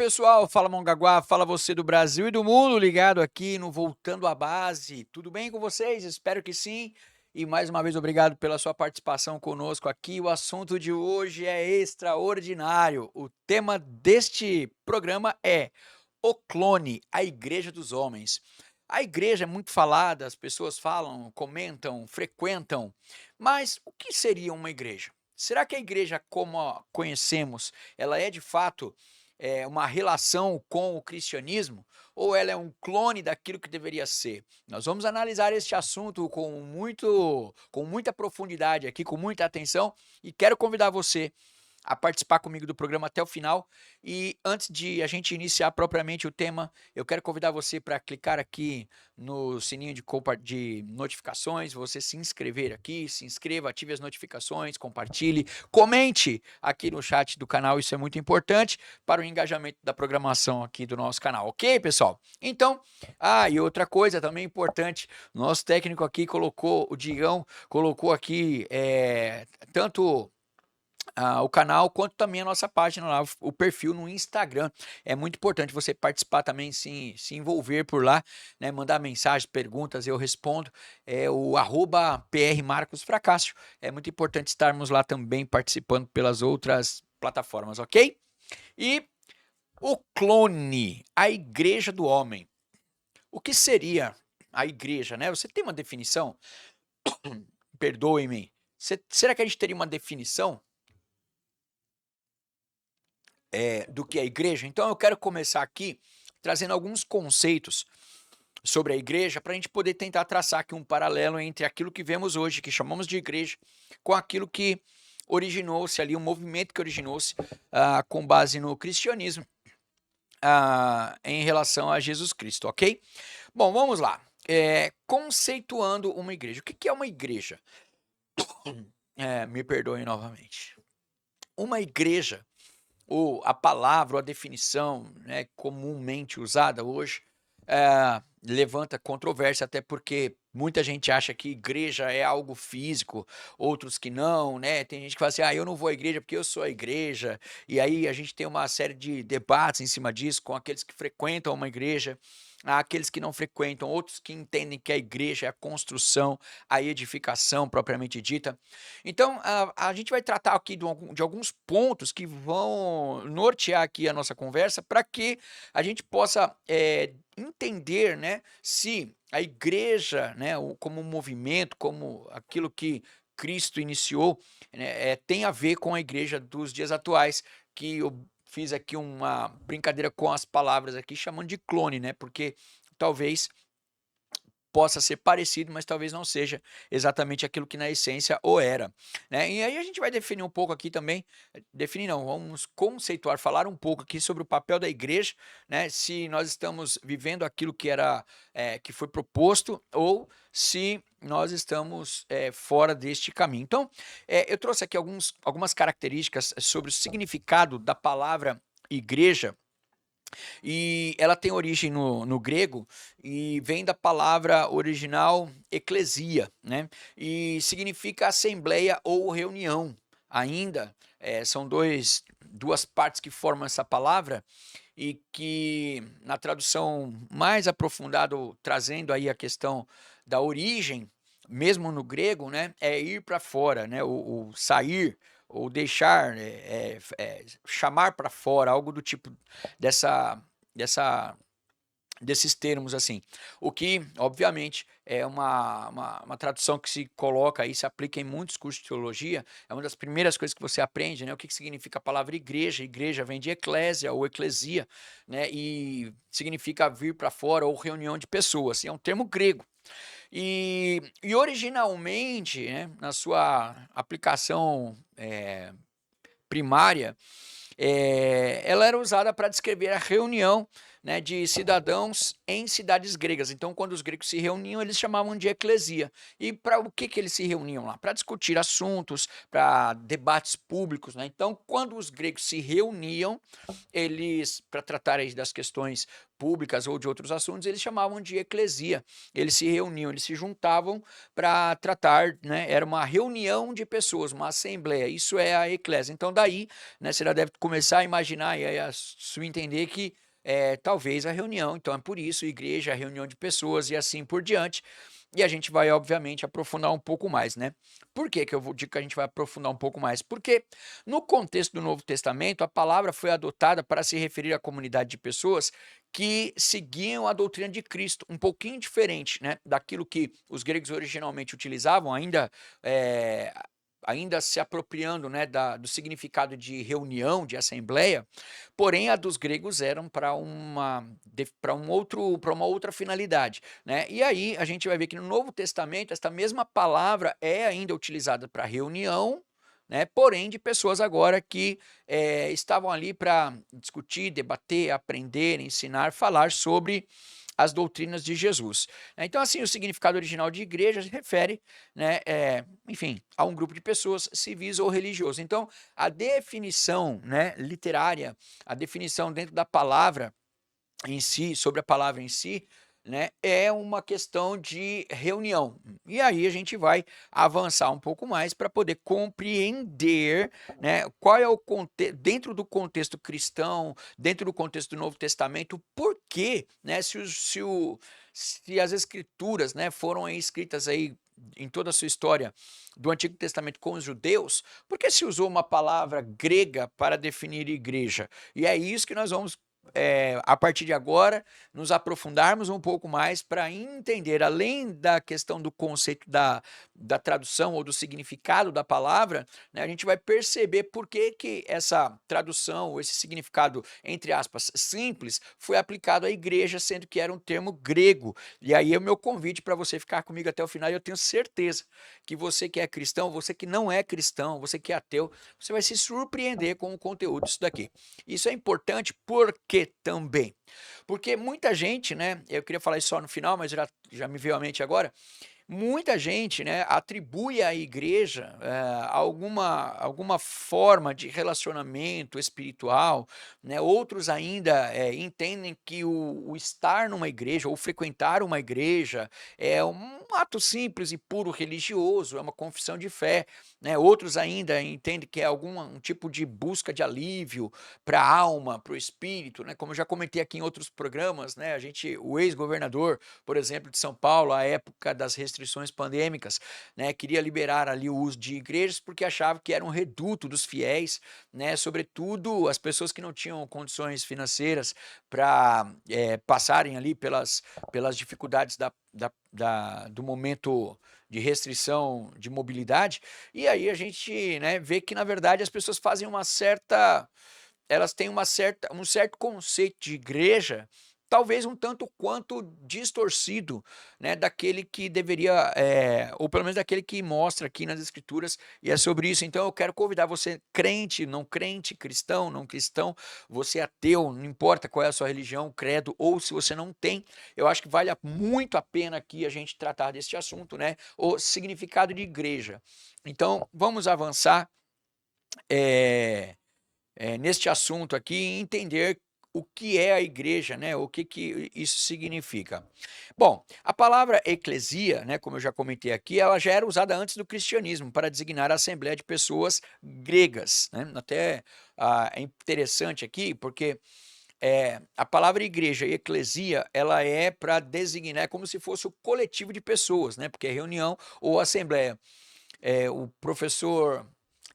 pessoal, fala Mongaguá, fala você do Brasil e do mundo ligado aqui no Voltando à Base. Tudo bem com vocês? Espero que sim. E mais uma vez obrigado pela sua participação conosco aqui. O assunto de hoje é extraordinário. O tema deste programa é o clone, a Igreja dos Homens. A igreja é muito falada, as pessoas falam, comentam, frequentam, mas o que seria uma igreja? Será que a igreja, como a conhecemos, ela é de fato uma relação com o cristianismo? Ou ela é um clone daquilo que deveria ser? Nós vamos analisar este assunto com muita profundidade aqui, com muita atenção, e quero convidar você a participar comigo do programa até o final. E antes de a gente iniciar propriamente o tema, eu quero convidar você para clicar aqui no sininho de notificações, você se inscrever aqui, se inscreva, ative as notificações, compartilhe, comente aqui no chat do canal, isso é muito importante para o engajamento da programação aqui do nosso canal, ok, pessoal? Então, e outra coisa também importante, nosso técnico aqui colocou, o Digão colocou aqui tanto o canal, quanto também a nossa página lá, o perfil no Instagram. É muito importante você participar também, se envolver por lá, né? Mandar mensagens, perguntas, eu respondo. É o @prmarcosfracácio. É muito importante estarmos lá também participando pelas outras plataformas, ok? E o clone, a igreja do homem. O que seria a igreja, né? Você tem uma definição? Perdoe-me. Será que a gente teria uma definição do que é a igreja? Então eu quero começar aqui trazendo alguns conceitos sobre a igreja para a gente poder tentar traçar aqui um paralelo entre aquilo que vemos hoje, que chamamos de igreja, com aquilo que originou-se ali, um movimento que originou-se com base no cristianismo em relação a Jesus Cristo, ok? Bom, vamos lá. Conceituando uma igreja. O que é uma igreja? Me perdoem novamente. Uma igreja, ou a palavra, ou a definição, né, comumente usada hoje, levanta controvérsia, até porque muita gente acha que igreja é algo físico, outros que não, né? Tem gente que fala assim, eu não vou à igreja porque eu sou a igreja, e aí a gente tem uma série de debates em cima disso, com aqueles que frequentam uma igreja, aqueles que não frequentam, outros que entendem que a igreja é a construção, a edificação propriamente dita. Então, a gente vai tratar aqui de alguns pontos que vão nortear aqui a nossa conversa para que a gente possa entender, né, se a igreja, né, como um movimento, como aquilo que Cristo iniciou, né, tem a ver com a igreja dos dias atuais, que eu fiz aqui uma brincadeira com as palavras aqui, chamando de clone, né, porque talvez possa ser parecido, mas talvez não seja exatamente aquilo que na essência o era, né. E aí a gente vai definir um pouco aqui também, definir não, vamos conceituar, falar um pouco aqui sobre o papel da igreja, né, se nós estamos vivendo aquilo que era, que foi proposto ou se nós estamos, fora deste caminho. Então, eu trouxe aqui algumas características sobre o significado da palavra igreja, e ela tem origem no grego e vem da palavra original eclesia, né? E significa assembleia ou reunião. Ainda são duas partes que formam essa palavra e que na tradução mais aprofundada, trazendo aí a questão da origem, mesmo no grego, né, é ir para fora, né, o sair ou deixar, chamar para fora, algo do tipo dessa dessa desses termos, assim. O que, obviamente, é uma tradução que se coloca aí, se aplica em muitos cursos de teologia, é uma das primeiras coisas que você aprende, né, o que significa a palavra igreja. Igreja vem de eclésia ou eclesia, né, e significa vir para fora ou reunião de pessoas, é um termo grego. E originalmente, né, na sua aplicação, primária, ela era usada para descrever a reunião, né, de cidadãos em cidades gregas. Então, quando os gregos se reuniam, eles chamavam de eclesia. E para o que eles se reuniam lá? Para discutir assuntos, para debates públicos, né? Então, quando os gregos se reuniam, eles, para tratar aí das questões públicas ou de outros assuntos, eles chamavam de eclesia. Eles se reuniam, eles se juntavam para tratar, né? Era uma reunião de pessoas, uma assembleia. Isso é a eclésia. Então, daí, né, você já deve começar a imaginar e a entender que talvez a reunião, então é por isso, igreja, reunião de pessoas e assim por diante. E a gente vai, obviamente, aprofundar um pouco mais, né? Por que que eu digo que a gente vai aprofundar um pouco mais? Porque no contexto do Novo Testamento, a palavra foi adotada para se referir à comunidade de pessoas que seguiam a doutrina de Cristo, um pouquinho diferente, né, daquilo que os gregos originalmente utilizavam, ainda se apropriando, né, do significado de reunião, de assembleia, porém a dos gregos eram para uma outra finalidade, né? E aí a gente vai ver que no Novo Testamento esta mesma palavra é ainda utilizada para reunião, né? Porém de pessoas agora que estavam ali para discutir, debater, aprender, ensinar, falar sobre as doutrinas de Jesus. Então, assim, o significado original de igreja se refere, né, enfim, a um grupo de pessoas civis ou religioso. Então, a definição, né, literária, a definição dentro da palavra em si, sobre a palavra em si, né, é uma questão de reunião. E aí a gente vai avançar um pouco mais para poder compreender, né, qual é o contexto, dentro do contexto cristão, dentro do contexto do Novo Testamento, por que, né, se as escrituras, né, foram aí escritas aí em toda a sua história do Antigo Testamento com os judeus, por que se usou uma palavra grega para definir igreja? E é isso que nós vamos a partir de agora, nos aprofundarmos um pouco mais para entender, além da questão do conceito da tradução ou do significado da palavra, né, a gente vai perceber por que, que essa tradução, ou esse significado, entre aspas, simples, foi aplicado à igreja, sendo que era um termo grego. E aí é o meu convite para você ficar comigo até o final, e eu tenho certeza que você que é cristão, você que não é cristão, você que é ateu, você vai se surpreender com o conteúdo disso daqui. Isso é importante porque também. Porque muita gente, né, eu queria falar isso só no final, mas já me veio à mente agora, muita gente, né, atribui à igreja alguma forma de relacionamento espiritual, né? Outros ainda entendem que o estar numa igreja ou frequentar uma igreja é um ato simples e puro religioso, é uma confissão de fé, né? Outros ainda entendem que é um tipo de busca de alívio para a alma, para o espírito, né? Como eu já comentei aqui em outros programas, né? O ex-governador, por exemplo, de São Paulo, à época das restrições pandêmicas, né, queria liberar ali o uso de igrejas porque achava que era um reduto dos fiéis, né, sobretudo as pessoas que não tinham condições financeiras para passarem ali pelas dificuldades do momento de restrição de mobilidade. E aí a gente, né, vê que na verdade as pessoas fazem elas têm um certo conceito de igreja, talvez um tanto quanto distorcido, né, daquele que deveria, ou pelo menos daquele que mostra aqui nas escrituras, e é sobre isso. Então eu quero convidar você, crente, não crente, cristão, não cristão, você ateu, não importa qual é a sua religião, credo, ou se você não tem, eu acho que vale muito a pena aqui a gente tratar deste assunto, né, o significado de igreja. Então vamos avançar, neste assunto aqui e entender o que é a igreja, né? O que, que isso significa. Bom, a palavra eclesia, né, como eu já comentei aqui, ela já era usada antes do cristianismo para designar a assembleia de pessoas gregas, né? Até é interessante aqui porque a palavra igreja e eclesia, ela é para designar, é como se fosse o coletivo de pessoas, né? Porque é reunião ou assembleia. O professor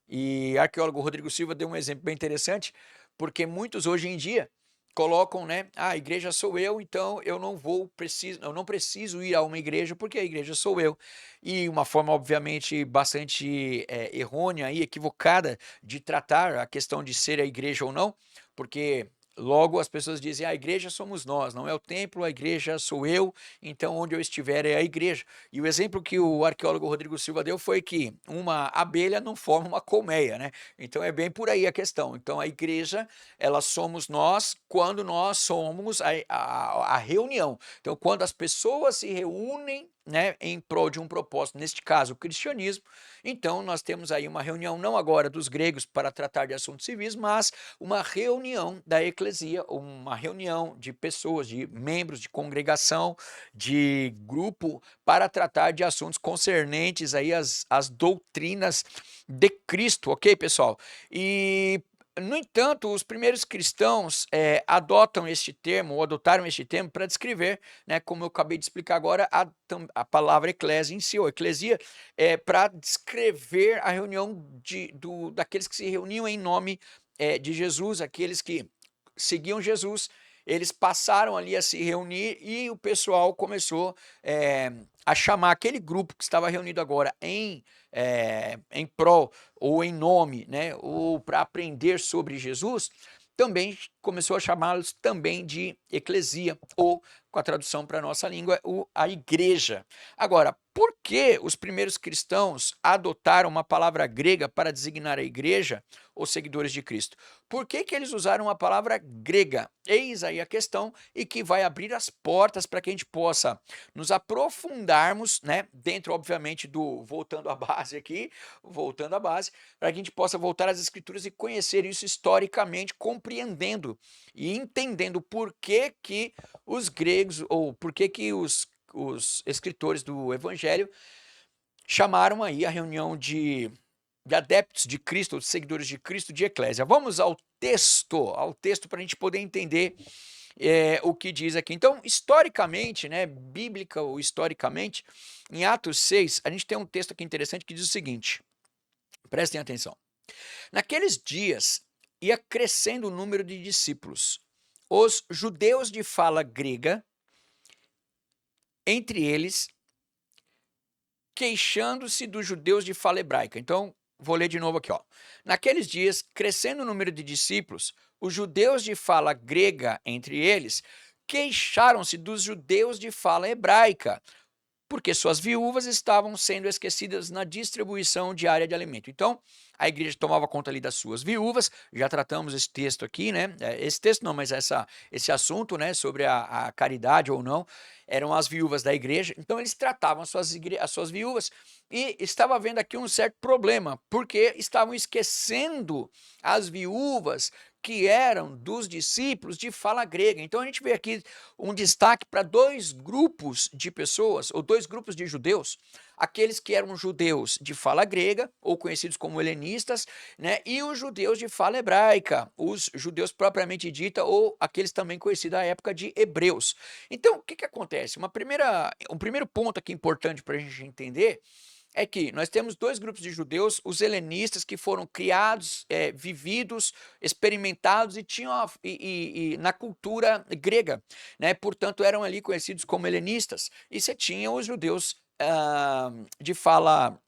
e arqueólogo Rodrigo Silva deu um exemplo bem interessante, porque muitos hoje em dia colocam, né, a igreja sou eu, então eu não preciso ir a uma igreja porque a igreja sou eu. E uma forma, obviamente, bastante errônea e equivocada de tratar a questão de ser a igreja ou não, porque logo as pessoas dizem, a igreja somos nós, não é o templo, a igreja sou eu, então onde eu estiver é a igreja. E o exemplo que o arqueólogo Rodrigo Silva deu foi que uma abelha não forma uma colmeia, né? Então é bem por aí a questão. Então a igreja, ela somos nós quando nós somos a reunião. Então quando as pessoas se reúnem, né, em prol de um propósito, neste caso o cristianismo, então nós temos aí uma reunião não agora dos gregos para tratar de assuntos civis, mas uma reunião da eclesia, uma reunião de pessoas, de membros de congregação, de grupo para tratar de assuntos concernentes aí às doutrinas de Cristo, ok, pessoal? E No entanto, os primeiros cristãos adotam este termo, ou adotaram este termo para descrever, né, como eu acabei de explicar agora, a palavra eclésia em si, ou eclesia, para descrever a reunião daqueles que se reuniam em nome de Jesus, aqueles que seguiam Jesus, eles passaram ali a se reunir e o pessoal começou a chamar aquele grupo que estava reunido agora em prol ou em nome, né, ou para aprender sobre Jesus, também começou a chamá-los também de eclesia, ou com a tradução para a nossa língua, a igreja. Agora, por que os primeiros cristãos adotaram uma palavra grega para designar a igreja ou seguidores de Cristo? Por que que eles usaram a palavra grega? Eis aí a questão, e que vai abrir as portas para que a gente possa nos aprofundarmos, né, dentro, obviamente, voltando à base aqui, voltando à base, para que a gente possa voltar às escrituras e conhecer isso historicamente, compreendendo e entendendo por que que os gregos, ou por que que os escritores do evangelho chamaram aí a reunião de adeptos de Cristo, ou de seguidores de Cristo, de eclésia. Vamos ao texto para a gente poder entender o que diz aqui. Então, historicamente, né, bíblica ou historicamente, em Atos 6, a gente tem um texto aqui interessante que diz o seguinte, prestem atenção. Naqueles dias, ia crescendo o número de discípulos. Os judeus de fala grega, entre eles, queixando-se dos judeus de fala hebraica. Então, vou ler de novo aqui, ó. Naqueles dias, crescendo o número de discípulos, os judeus de fala grega, entre eles, queixaram-se dos judeus de fala hebraica, porque suas viúvas estavam sendo esquecidas na distribuição diária de alimento. Então, a igreja tomava conta ali das suas viúvas, já tratamos esse texto aqui, né? Esse texto não, mas esse assunto, né, sobre a caridade ou não, eram as viúvas da igreja. Então, eles tratavam as suas viúvas, e estava havendo aqui um certo problema, porque estavam esquecendo as viúvas que eram dos discípulos de fala grega. Então a gente vê aqui um destaque para dois grupos de pessoas, ou dois grupos de judeus, aqueles que eram judeus de fala grega, ou conhecidos como helenistas, né, e os judeus de fala hebraica, os judeus propriamente dita, ou aqueles também conhecidos à época de hebreus. Então, o que que acontece? Um primeiro ponto aqui importante para a gente entender é que nós temos dois grupos de judeus, os helenistas, que foram criados, vividos, experimentados e tinham na cultura grega, né? Portanto, eram ali conhecidos como helenistas. E você tinha os judeus de fala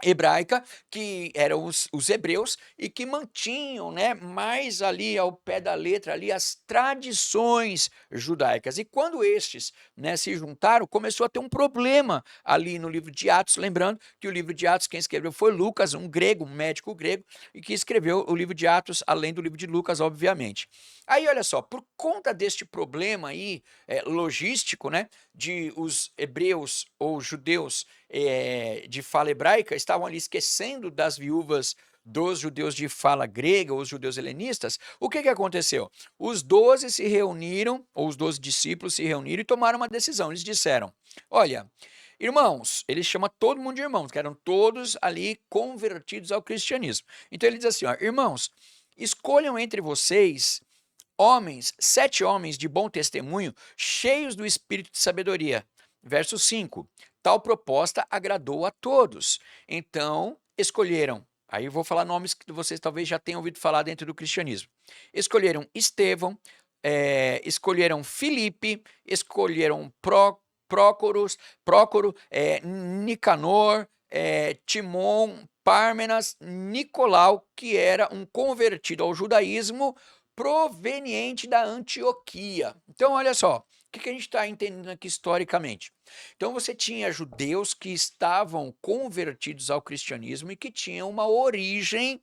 hebraica, que eram os hebreus, e que mantinham, né, mais ali ao pé da letra ali as tradições judaicas. E quando estes, né, se juntaram, começou a ter um problema ali no livro de Atos, lembrando que o livro de Atos quem escreveu foi Lucas, um grego, um médico grego, e que escreveu o livro de Atos, além do livro de Lucas, obviamente. Aí, olha só, por conta deste problema aí logístico, né, de os hebreus ou judeus de fala hebraica estavam ali esquecendo das viúvas dos judeus de fala grega, ou os judeus helenistas, o que que aconteceu? Os 12 se reuniram, ou os 12 discípulos se reuniram e tomaram uma decisão. Eles disseram, olha, irmãos, ele chama todo mundo de irmãos, que eram todos ali convertidos ao cristianismo. Então ele diz assim, ó, irmãos, escolham entre vocês homens, 7 homens de bom testemunho, cheios do espírito de sabedoria. Verso 5. Tal proposta agradou a todos. Então, escolheram, aí eu vou falar nomes que vocês talvez já tenham ouvido falar dentro do cristianismo. Escolheram Estevão, escolheram Filipe, escolheram Prócoro, Nicanor, Timon, Pármenas, Nicolau, que era um convertido ao judaísmo proveniente da Antioquia. Então, olha só, o que a gente está entendendo aqui historicamente? Então, você tinha judeus que estavam convertidos ao cristianismo e que tinham uma origem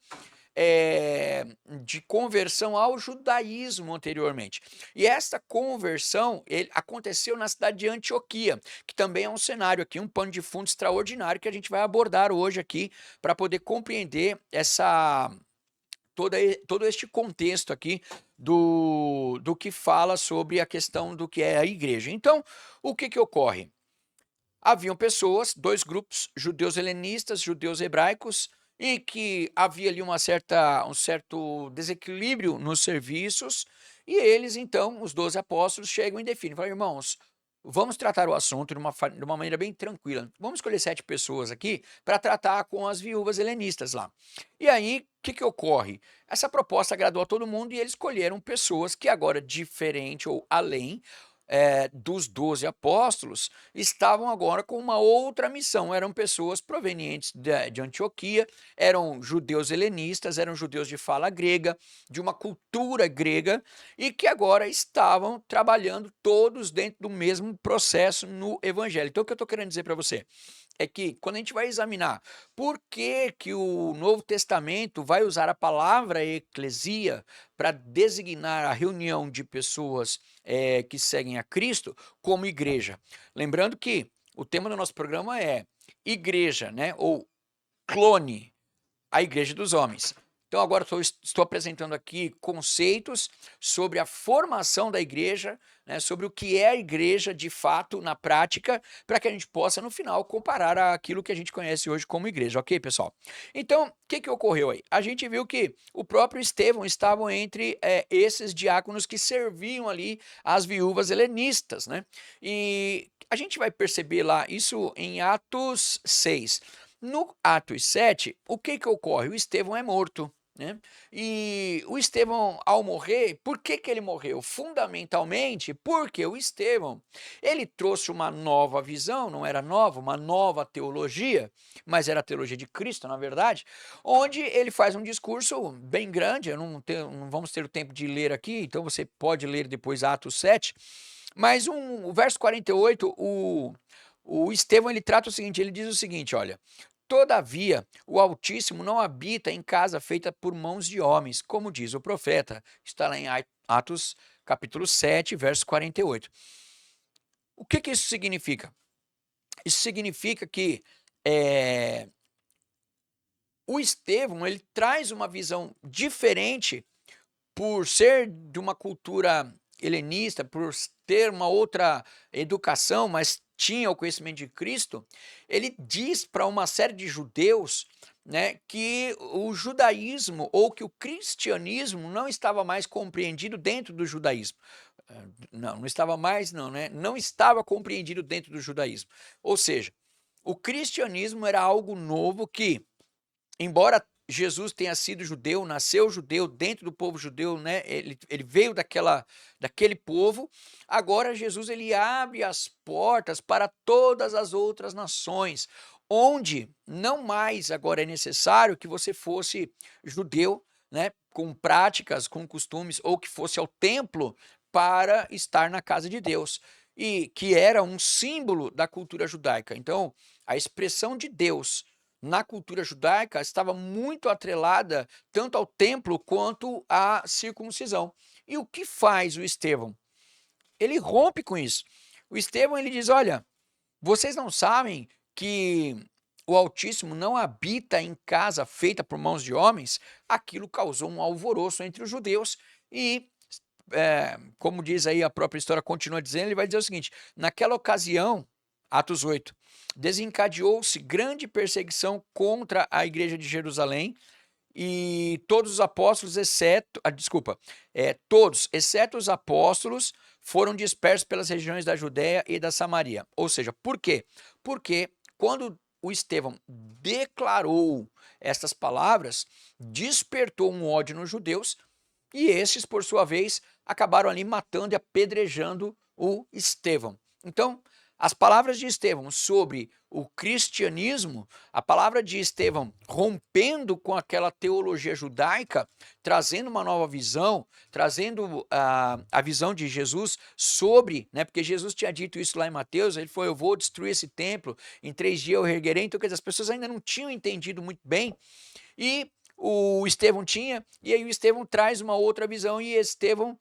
de conversão ao judaísmo anteriormente. E esta conversão aconteceu na cidade de Antioquia, que também é um cenário aqui, um pano de fundo extraordinário que a gente vai abordar hoje aqui para poder compreender todo este contexto aqui do que fala sobre a questão do que é a igreja. Então, o que que ocorre? Haviam pessoas, dois grupos, judeus helenistas, judeus hebraicos, e que havia ali um certo desequilíbrio nos serviços, e eles então, os 12 apóstolos, chegam e definem, falam: "Irmãos, vamos tratar o assunto de uma maneira bem tranquila. Vamos escolher 7 pessoas aqui para tratar com as viúvas helenistas lá". E aí, o que que ocorre? Essa proposta agradou a todo mundo e eles escolheram pessoas que agora, diferente ou além, dos 12 apóstolos, estavam agora com uma outra missão. Eram pessoas provenientes de Antioquia, eram judeus helenistas, eram judeus de fala grega, de uma cultura grega, e que agora estavam trabalhando todos dentro do mesmo processo no evangelho. Então, o que eu estou querendo dizer para você é que, quando a gente vai examinar por que que o Novo Testamento vai usar a palavra eclesia para designar a reunião de pessoas que seguem a Cristo como igreja. Lembrando que o tema do nosso programa é igreja, né? Ou clone, a igreja dos homens. Então agora estou apresentando aqui conceitos sobre a formação da igreja, né, sobre o que é a igreja de fato na prática, para que a gente possa no final comparar aquilo que a gente conhece hoje como igreja, ok, pessoal? Então, o que que ocorreu aí? A gente viu que o próprio Estevão estava entre esses diáconos que serviam ali as viúvas helenistas, né? E a gente vai perceber lá isso em Atos 6. No Atos 7, o que que ocorre? O Estevão é morto, né? E o Estevão, ao morrer, por que que ele morreu? Fundamentalmente, porque o Estevão, ele trouxe uma nova visão, não era nova, uma nova teologia, mas era a teologia de Cristo, na verdade, onde ele faz um discurso bem grande, eu não vamos ter o tempo de ler aqui, então você pode ler depois Atos 7, mas o verso 48, o Estevão, ele trata o seguinte, ele diz o seguinte, olha: "Todavia, o Altíssimo não habita em casa feita por mãos de homens, como diz o profeta", está lá em Atos capítulo 7, verso 48. O que que isso significa? Isso significa que, eh, o Estevão, ele traz uma visão diferente por ser de uma cultura helenista, por ter uma outra educação, mas tinha o conhecimento de Cristo, ele diz para uma série de judeus, né, que o judaísmo ou que o cristianismo não estava mais compreendido dentro do judaísmo. Não estava mais não, né, não estava compreendido dentro do judaísmo. Ou seja, o cristianismo era algo novo que, embora Jesus tenha sido judeu, nasceu judeu, dentro do povo judeu, né, ele veio daquele povo, agora Jesus ele abre as portas para todas as outras nações, onde não mais agora é necessário que você fosse judeu, né, com práticas, com costumes, ou que fosse ao templo para estar na casa de Deus, e que era um símbolo da cultura judaica. Então, a expressão de Deus na cultura judaica estava muito atrelada tanto ao templo quanto à circuncisão. E o que faz o Estevão? Ele rompe com isso. O Estevão ele diz: "Olha, vocês não sabem que o Altíssimo não habita em casa feita por mãos de homens?" Aquilo causou um alvoroço entre os judeus e, como diz aí a própria história, continua dizendo, ele vai dizer o seguinte: naquela ocasião, Atos 8, desencadeou-se grande perseguição contra a igreja de Jerusalém, e todos os apóstolos, todos, exceto os apóstolos, foram dispersos pelas regiões da Judéia e da Samaria. Ou seja, por quê? Porque quando o Estevão declarou estas palavras, despertou um ódio nos judeus, e esses, por sua vez, acabaram ali matando e apedrejando o Estevão. Então, as palavras de Estevão sobre o cristianismo, a palavra de Estevão rompendo com aquela teologia judaica, trazendo uma nova visão, trazendo a visão de Jesus sobre, né, porque Jesus tinha dito isso lá em Mateus, ele foi: "Eu vou destruir esse templo, em 3 dias eu reerguerei", então quer dizer, as pessoas ainda não tinham entendido muito bem, e o Estevão tinha, e aí o Estevão traz uma outra visão, e Estevão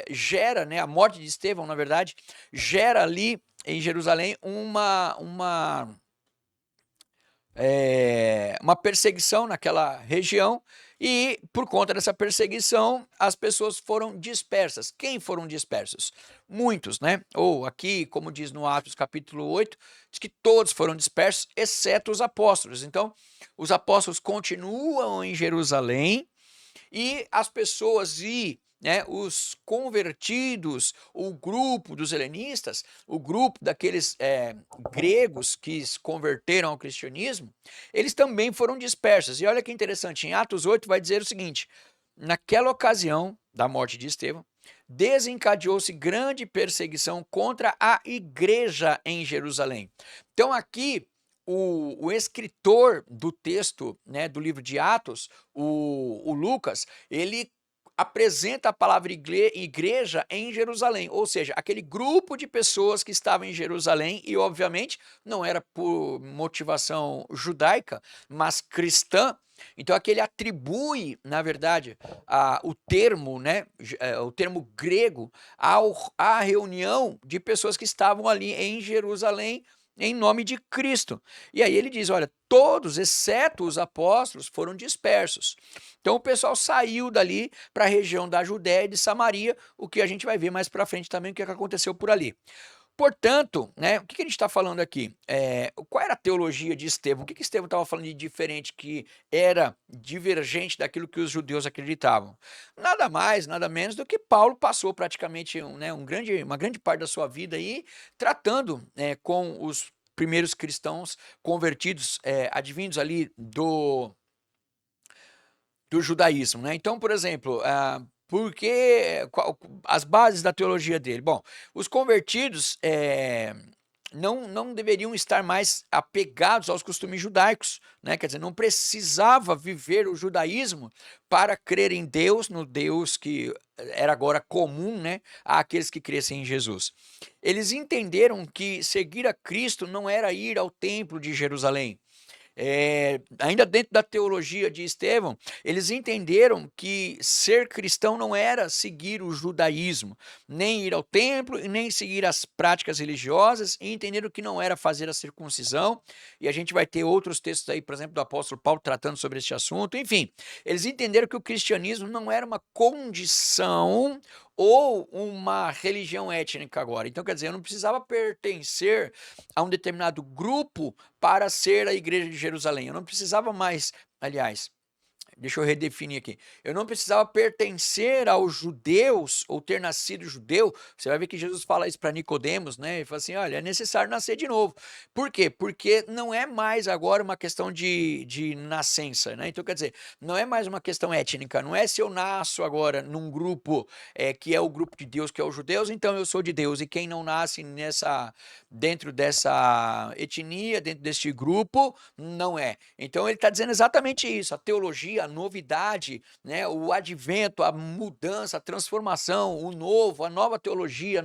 gera, né, a morte de Estevão, na verdade, gera ali em Jerusalém uma perseguição naquela região e, por conta dessa perseguição, as pessoas foram dispersas. Quem foram dispersos? Muitos, né? Ou aqui, como diz no Atos capítulo 8, diz que todos foram dispersos, exceto os apóstolos. Então, os apóstolos continuam em Jerusalém e as pessoas né, os convertidos, o grupo dos helenistas, o grupo daqueles gregos que se converteram ao cristianismo, eles também foram dispersos. E olha que interessante, em Atos 8 vai dizer o seguinte: naquela ocasião da morte de Estevão, desencadeou-se grande perseguição contra a igreja em Jerusalém. Então aqui o escritor do texto, né, do livro de Atos, o Lucas, ele apresenta a palavra igreja em Jerusalém, ou seja, aquele grupo de pessoas que estavam em Jerusalém e, obviamente, não era por motivação judaica, mas cristã. Então aqui ele atribui, na verdade, o termo, né, o termo grego à reunião de pessoas que estavam ali em Jerusalém em nome de Cristo. E aí ele diz, olha, todos, exceto os apóstolos, foram dispersos. Então o pessoal saiu dali para a região da Judéia e de Samaria, o que a gente vai ver mais para frente também o que aconteceu por ali. Portanto, né, o que a gente está falando aqui? Qual era a teologia de Estevão? O que Estevão estava falando de diferente, que era divergente daquilo que os judeus acreditavam? Nada mais, nada menos do que Paulo passou praticamente uma grande parte da sua vida aí tratando com os primeiros cristãos convertidos, advindos ali do judaísmo, né? Então, por exemplo, as bases da teologia dele? Bom, os convertidos não deveriam estar mais apegados aos costumes judaicos, né? Quer dizer, não precisava viver o judaísmo para crer em Deus, no Deus que era agora comum, né, àqueles que crescem em Jesus. Eles entenderam que seguir a Cristo não era ir ao templo de Jerusalém. Ainda dentro da teologia de Estevão, eles entenderam que ser cristão não era seguir o judaísmo, nem ir ao templo e nem seguir as práticas religiosas, e entenderam que não era fazer a circuncisão, e a gente vai ter outros textos aí, por exemplo, do apóstolo Paulo tratando sobre este assunto. Enfim, eles entenderam que o cristianismo não era uma condição ou uma religião étnica agora. Então, quer dizer, eu não precisava pertencer a um determinado grupo para ser a igreja de Jerusalém. Eu não precisava mais, aliás, deixa eu redefinir aqui. Eu não precisava pertencer aos judeus ou ter nascido judeu. Você vai ver que Jesus fala isso para Nicodemos, né? Ele fala assim: olha, é necessário nascer de novo. Por quê? Porque não é mais agora uma questão de nascença, né? Então, quer dizer, não é mais uma questão étnica. Não é se eu nasço agora num grupo que é o grupo de Deus, que é os judeus, então eu sou de Deus. E quem não nasce dentro dessa etnia, dentro deste grupo, não é. Então ele está dizendo exatamente isso. A teologia, a novidade, né, o advento, a mudança, a transformação, o novo, a nova teologia,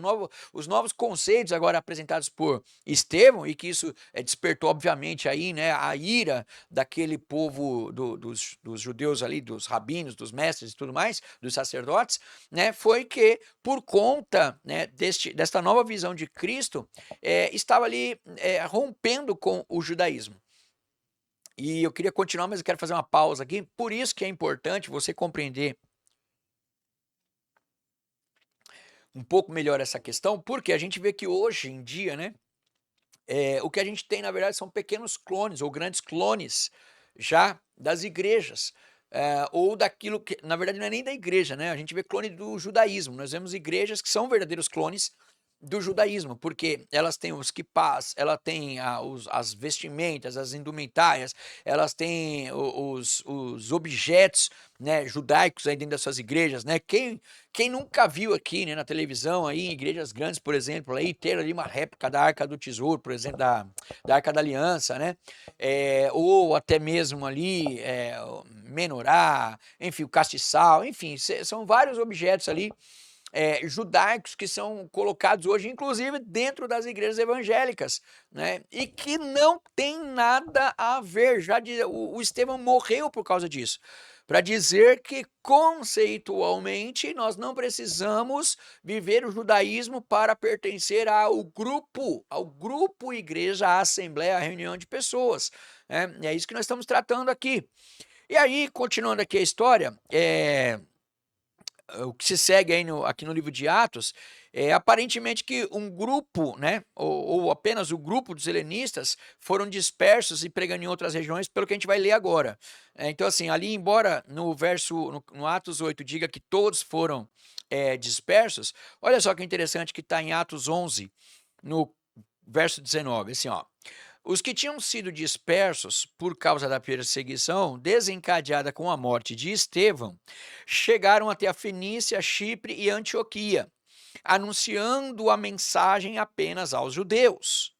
os novos conceitos agora apresentados por Estevão, e que isso despertou, obviamente, aí, né, a ira daquele povo dos judeus ali, dos rabinos, dos mestres e tudo mais, dos sacerdotes, né, foi que, por conta, né, desta nova visão de Cristo, estava ali rompendo com o judaísmo. E eu queria continuar, mas eu quero fazer uma pausa aqui. Por isso que é importante você compreender um pouco melhor essa questão, porque a gente vê que hoje em dia, né, o que a gente tem, na verdade, são pequenos clones ou grandes clones já das igrejas. Ou daquilo que, na verdade, não é nem da igreja, né? A gente vê clone do judaísmo. Nós vemos igrejas que são verdadeiros clones do judaísmo, porque elas têm os quipás, ela tem as vestimentas, as indumentárias, elas têm os objetos, né, judaicos aí dentro das suas igrejas, né? Quem nunca viu aqui, né, na televisão, aí, em igrejas grandes, por exemplo, aí ter ali uma réplica da Arca do Tesouro, por exemplo, da Arca da Aliança, né? Ou até mesmo ali o menorá, enfim, o castiçal, enfim, são vários objetos ali judaicos que são colocados hoje, inclusive dentro das igrejas evangélicas, né? E que não tem nada a ver. O Estevão morreu por causa disso, para dizer que conceitualmente nós não precisamos viver o judaísmo para pertencer ao grupo igreja, à assembleia, à reunião de pessoas. né? É isso que nós estamos tratando aqui. E aí, continuando aqui a história, o que se segue aí aqui no livro de Atos é aparentemente que um grupo, né, ou apenas o grupo dos helenistas foram dispersos e pregando em outras regiões, pelo que a gente vai ler agora. Então, assim, ali, embora no Atos 8 diga que todos foram dispersos, olha só que interessante que está em Atos 11, no verso 19, assim, ó. Os que tinham sido dispersos por causa da perseguição desencadeada com a morte de Estevão chegaram até a Fenícia, Chipre e Antioquia, anunciando a mensagem apenas aos judeus.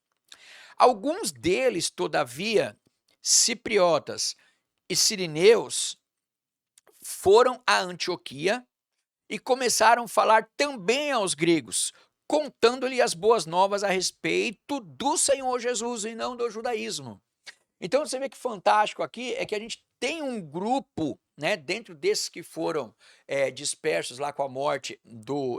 Alguns deles, todavia, cipriotas e sirineus, foram a Antioquia e começaram a falar também aos gregos, contando-lhe as boas novas a respeito do Senhor Jesus e não do judaísmo. Então você vê que fantástico aqui é que a gente tem um grupo, né, dentro desses que foram dispersos lá com a morte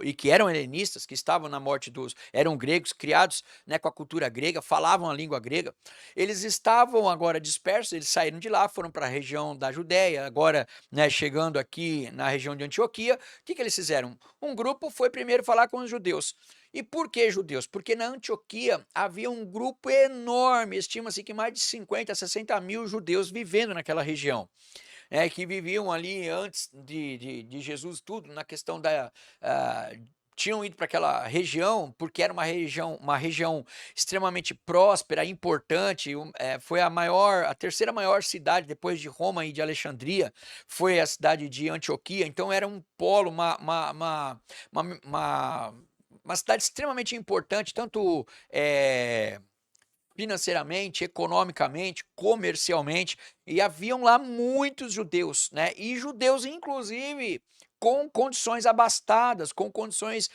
e que eram helenistas, que estavam na morte eram gregos, criados, né, com a cultura grega, falavam a língua grega. Eles estavam agora dispersos, eles saíram de lá, foram para a região da Judéia, agora, né, chegando aqui na região de Antioquia. O que eles fizeram? Um grupo foi primeiro falar com os judeus. E por que judeus? Porque na Antioquia havia um grupo enorme, estima-se que mais de 50, 60 mil judeus vivendo naquela região, que viviam ali antes de Jesus, tudo na questão tinham ido para aquela região porque era uma região extremamente próspera, importante, foi a terceira maior cidade depois de Roma e de Alexandria, foi a cidade de Antioquia, então era um polo, uma cidade extremamente importante, tanto financeiramente, economicamente, comercialmente, e haviam lá muitos judeus, né? E judeus, inclusive, com condições abastadas, com condições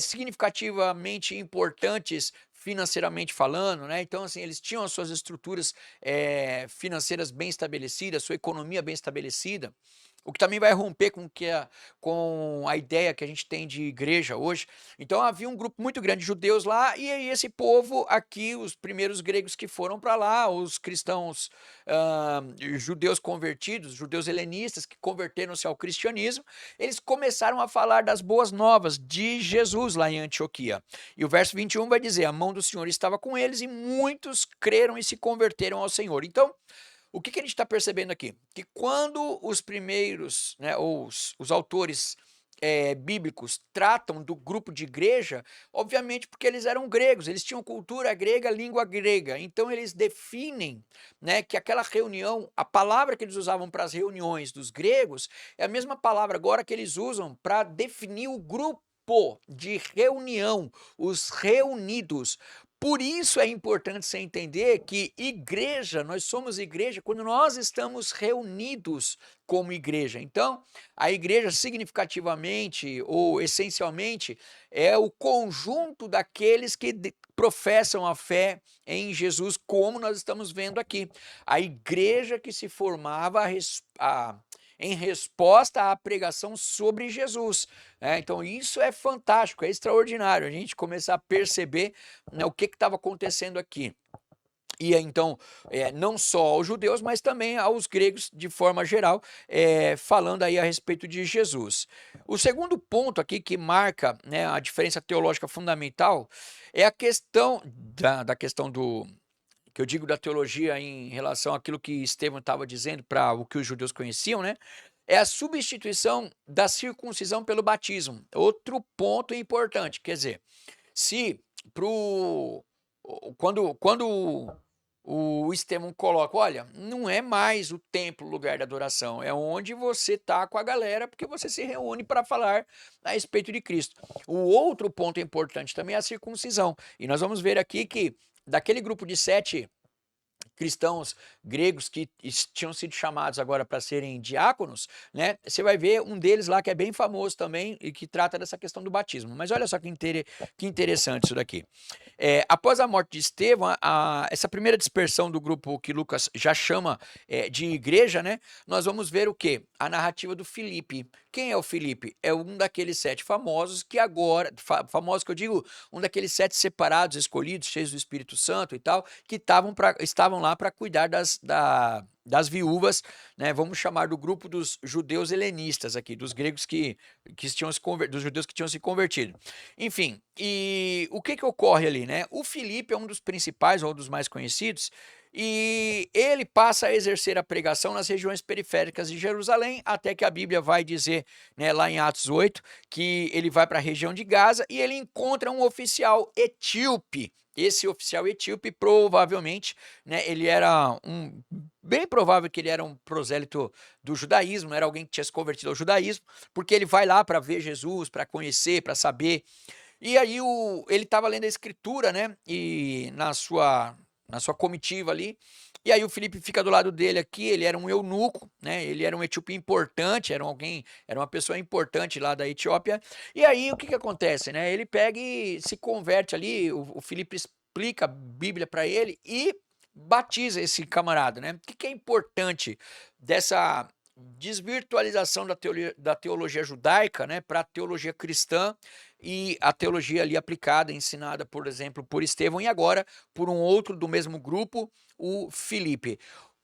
significativamente importantes financeiramente falando, né? Então, assim, eles tinham as suas estruturas financeiras bem estabelecidas, sua economia bem estabelecida. O que também vai romper com a ideia que a gente tem de igreja hoje. Então havia um grupo muito grande de judeus lá, e aí esse povo aqui, os primeiros gregos que foram para lá, os cristãos judeus convertidos, judeus helenistas que converteram-se ao cristianismo, eles começaram a falar das boas novas de Jesus lá em Antioquia. E o verso 21 vai dizer: a mão do Senhor estava com eles e muitos creram e se converteram ao Senhor. Então, o que a gente está percebendo aqui? Que quando os primeiros, né, ou os autores bíblicos tratam do grupo de igreja, obviamente porque eles eram gregos, eles tinham cultura grega, língua grega, então eles definem, né, que aquela reunião, a palavra que eles usavam para as reuniões dos gregos é a mesma palavra agora que eles usam para definir o grupo de reunião, os reunidos. Por isso é importante você entender que igreja, nós somos igreja quando nós estamos reunidos como igreja. Então, a igreja significativamente ou essencialmente é o conjunto daqueles que professam a fé em Jesus, como nós estamos vendo aqui. A igreja que se formava em resposta à pregação sobre Jesus. Então isso é fantástico, é extraordinário, a gente começar a perceber, né, o que estava acontecendo aqui. E então, não só aos judeus, mas também aos gregos de forma geral, falando aí a respeito de Jesus. O segundo ponto aqui que marca, né, a diferença teológica fundamental é a questão da questão que eu digo da teologia em relação àquilo que Estevão estava dizendo para o que os judeus conheciam, né? É a substituição da circuncisão pelo batismo. Outro ponto importante, quer dizer, se quando o Estevão coloca, olha, não é mais o templo o lugar da adoração, é onde você tá com a galera, porque você se reúne para falar a respeito de Cristo. O outro ponto importante também é a circuncisão. E nós vamos ver aqui que daquele grupo de 7 cristãos gregos que tinham sido chamados agora para serem diáconos, né? Você vai ver um deles lá que é bem famoso também e que trata dessa questão do batismo. Mas olha só que interessante isso daqui. Após a morte de Estevão, essa primeira dispersão do grupo que Lucas já chama de igreja, né? Nós vamos ver o quê? A narrativa do Filipe, Quem é o Filipe? É um daqueles 7 famosos que agora famosos que eu digo, um daqueles 7 separados, escolhidos, cheios do Espírito Santo e tal, que estavam lá para cuidar das viúvas, né, vamos chamar do grupo dos judeus helenistas aqui, dos gregos que tinham dos judeus que tinham se convertido. Enfim, e o que ocorre ali, né? O Filipe é um dos principais ou dos mais conhecidos, e ele passa a exercer a pregação nas regiões periféricas de Jerusalém, até que a Bíblia vai dizer, né, lá em Atos 8, que ele vai para a região de Gaza e ele encontra um oficial etíope. Esse oficial etíope provavelmente, né, ele era bem provável que ele era um prosélito do judaísmo, era alguém que tinha se convertido ao judaísmo, porque ele vai lá para ver Jesus, para conhecer, para saber. E aí ele estava lendo a escritura, né, e na sua comitiva ali, e aí o Filipe fica do lado dele aqui, ele era um eunuco, né, ele era um etíope importante, era uma pessoa importante lá da Etiópia, e aí o que acontece, né, ele pega e se converte ali, o Filipe explica a Bíblia para ele e batiza esse camarada, né. O que é importante dessa desvirtualização da teologia judaica, né, para a teologia cristã e a teologia ali aplicada, ensinada, por exemplo, por Estevão e agora por um outro do mesmo grupo, o Filipe.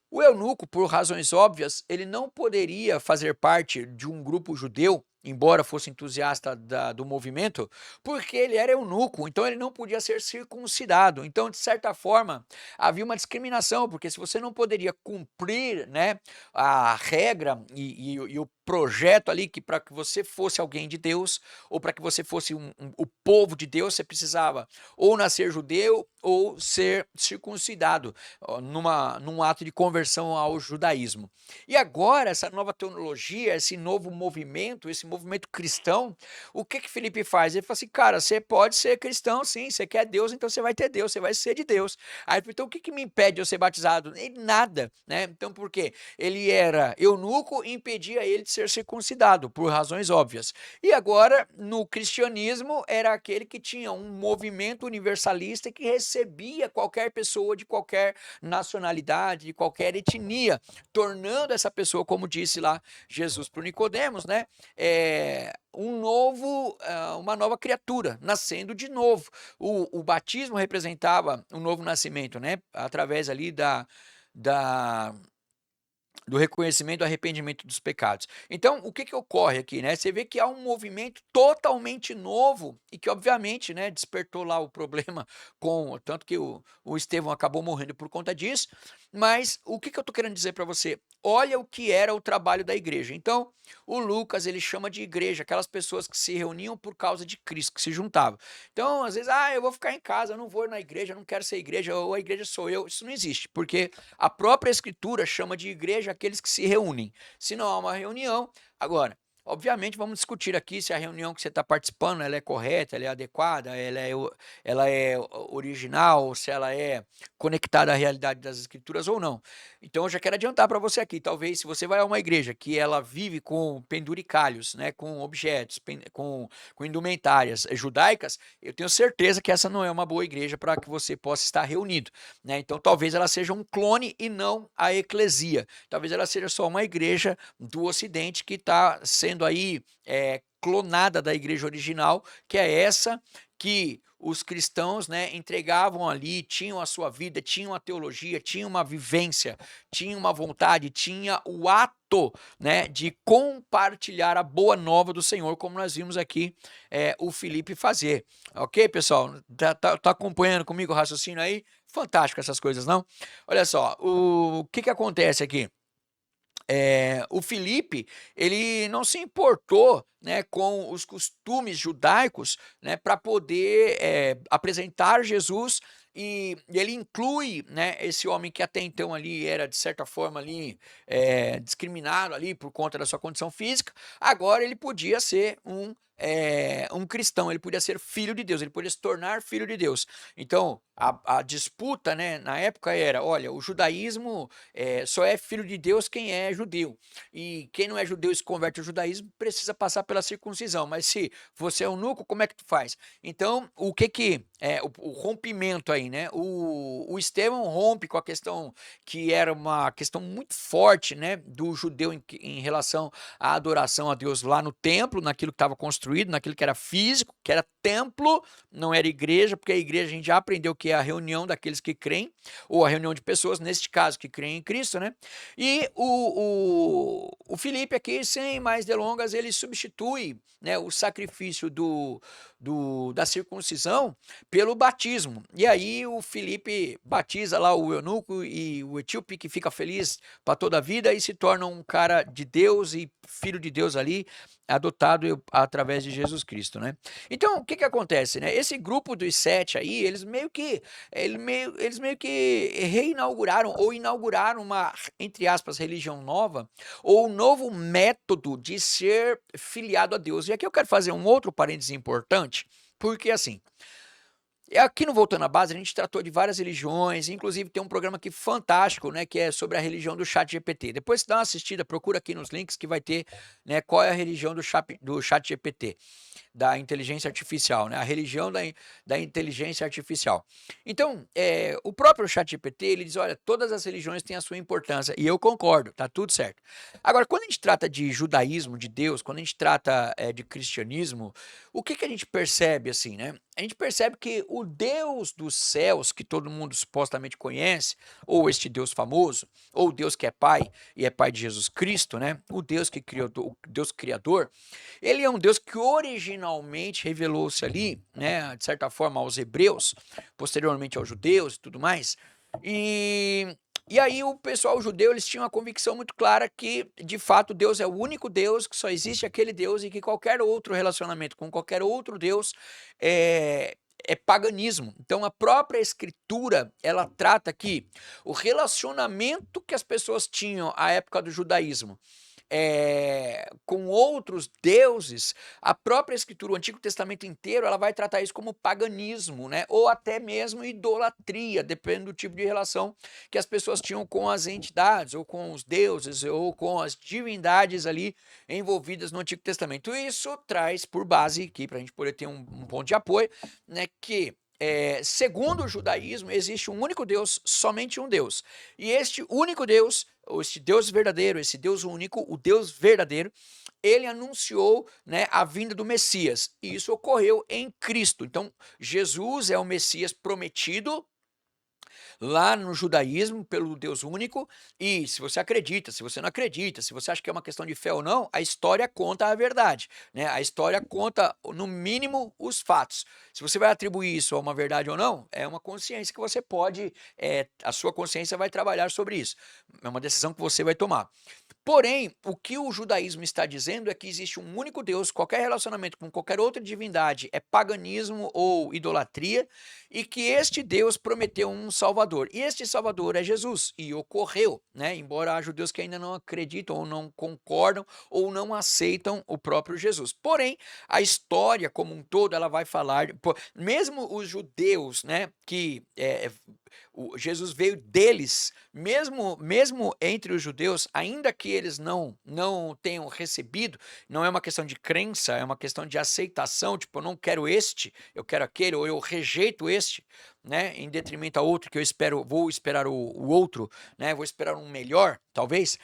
O eunuco, por razões óbvias, ele não poderia fazer parte de um grupo judeu, embora fosse entusiasta do movimento, porque ele era eunuco, então ele não podia ser circuncidado. Então, de certa forma, havia uma discriminação, porque se você não poderia cumprir, né, a regra e o projeto ali que para que você fosse alguém de Deus, ou para que você fosse o povo de Deus, você precisava ou nascer judeu ou ser circuncidado num ato de conversão ao judaísmo. E agora, essa nova teologia, esse novo movimento, esse movimento cristão, o que Felipe faz? Ele fala assim, cara, você pode ser cristão sim, você quer Deus, então você vai ter Deus, você vai ser de Deus. Aí, então o que me impede de eu ser batizado? Nada, né? Então por quê? Ele era eunuco e impedia ele de ser circuncidado, por razões óbvias. E agora, no cristianismo, era aquele que tinha um movimento universalista que recebia qualquer pessoa de qualquer nacionalidade, de qualquer etnia, tornando essa pessoa, como disse lá Jesus para o Nicodemos, né, uma nova criatura, nascendo de novo. O batismo representava um novo nascimento, né, através ali do reconhecimento e arrependimento dos pecados. Então, o que ocorre aqui, né? Você vê que há um movimento totalmente novo e que, obviamente, né, despertou lá o problema tanto que o Estevão acabou morrendo por conta disso, mas o que eu estou querendo dizer para você? Olha o que era o trabalho da igreja. Então, o Lucas, ele chama de igreja aquelas pessoas que se reuniam por causa de Cristo, que se juntavam. Então, às vezes, eu vou ficar em casa, eu não vou na igreja, eu não quero ser igreja, ou a igreja sou eu. Isso não existe, porque a própria escritura chama de igreja aqueles que se reúnem. Se não há uma reunião, agora, obviamente vamos discutir aqui se a reunião que você está participando ela é correta, ela é adequada, ela é original, se ela é conectada à realidade das escrituras ou não. Então eu já quero adiantar para você aqui, talvez se você vai a uma igreja que ela vive com penduricalhos, né, com objetos, com indumentárias judaicas, eu tenho certeza que essa não é uma boa igreja para que você possa estar reunido, né? Então talvez ela seja um clone e não a eclesia. Talvez ela seja só uma igreja do Ocidente que está sendo aí clonada da igreja original, que é essa que os cristãos, né, entregavam ali, tinham a sua vida, tinham a teologia, tinham uma vivência, tinham uma vontade, tinha o ato, né, de compartilhar a boa nova do Senhor, como nós vimos aqui o Felipe fazer. Ok, pessoal? Tá acompanhando comigo o raciocínio aí? Fantástico essas coisas, não? Olha só, o que acontece aqui? O Filipe, ele não se importou, né, com os costumes judaicos, né, para poder apresentar Jesus, e ele inclui, né, esse homem que até então ali era de certa forma ali discriminado ali por conta da sua condição física. Agora ele podia ser um um cristão, ele podia ser filho de Deus, ele podia se tornar filho de Deus. Então, a disputa, né, na época era, olha, o judaísmo só é filho de Deus quem é judeu, e quem não é judeu e se converte ao judaísmo precisa passar pela circuncisão, mas se você é eunuco, como é que tu faz? Então, o que que é o rompimento aí, né? O Estevão rompe com a questão que era uma questão muito forte, né, do judeu em relação à adoração a Deus lá no templo, naquilo que estava construído, naquilo que era físico, que era templo, não era igreja, porque a igreja a gente já aprendeu que é a reunião daqueles que creem, ou a reunião de pessoas, neste caso, que creem em Cristo, né? E o Filipe aqui, sem mais delongas, ele substitui, né, o sacrifício da circuncisão pelo batismo. E aí o Filipe batiza lá o eunuco e o etíope, que fica feliz para toda a vida e se torna um cara de Deus e filho de Deus ali, adotado através de Jesus Cristo, né? Então, o que que acontece, né? Esse grupo dos 7 aí, eles meio que reinauguraram ou inauguraram uma, entre aspas, religião nova, ou um novo método de ser filiado a Deus. E aqui eu quero fazer um outro parênteses importante, porque assim, aqui no Voltando à Base, a gente tratou de várias religiões, inclusive tem um programa aqui fantástico, né, que é sobre a religião do ChatGPT. Depois você dá uma assistida, procura aqui nos links que vai ter, né, qual é a religião do ChatGPT, da inteligência artificial, né, a religião da inteligência artificial. Então, o próprio ChatGPT, ele diz, olha, todas as religiões têm a sua importância, e eu concordo, tá tudo certo. Agora, quando a gente trata de judaísmo, de Deus, quando a gente trata de cristianismo, o que que a gente percebe assim, né? A gente percebe que o Deus dos céus, que todo mundo supostamente conhece, ou este Deus famoso, ou o Deus que é Pai e é Pai de Jesus Cristo, né? O Deus que criou, o Deus criador, ele é um Deus que originalmente revelou-se ali, né, de certa forma aos hebreus, posteriormente aos judeus e tudo mais. E aí o pessoal judeu, eles tinham uma convicção muito clara que, de fato, Deus é o único Deus, que só existe aquele Deus e que qualquer outro relacionamento com qualquer outro Deus é paganismo. Então a própria escritura, ela trata que o relacionamento que as pessoas tinham à época do judaísmo com outros deuses, a própria escritura, o Antigo Testamento inteiro, ela vai tratar isso como paganismo, né? Ou até mesmo idolatria, dependendo do tipo de relação que as pessoas tinham com as entidades, ou com os deuses, ou com as divindades ali envolvidas no Antigo Testamento. Isso traz por base aqui, para a gente poder ter um ponto de apoio, né, que segundo o judaísmo, existe um único Deus, somente um Deus. E este único Deus, ou este Deus verdadeiro, esse Deus único, o Deus verdadeiro, ele anunciou, né, a vinda do Messias. E isso ocorreu em Cristo. Então, Jesus é o Messias prometido lá no judaísmo pelo Deus único, e se você acredita, se você não acredita, se você acha que é uma questão de fé ou não, a história conta a verdade, né? A história conta, no mínimo, os fatos. Se você vai atribuir isso a uma verdade ou não, é uma consciência que você pode, a sua consciência vai trabalhar sobre isso. É uma decisão que você vai tomar. Porém, o que o judaísmo está dizendo é que existe um único Deus, qualquer relacionamento com qualquer outra divindade é paganismo ou idolatria, e que este Deus prometeu um Salvador. E este Salvador é Jesus, e ocorreu, né? Embora há judeus que ainda não acreditam, ou não concordam, ou não aceitam o próprio Jesus. Porém, a história como um todo, ela vai falar, mesmo os judeus, né, que Jesus veio deles, mesmo entre os judeus, ainda que eles não tenham recebido, não é uma questão de crença, é uma questão de aceitação, tipo, eu não quero este, eu quero aquele, ou eu rejeito este, né, em detrimento a outro que vou esperar o outro, né, vou esperar um melhor, talvez.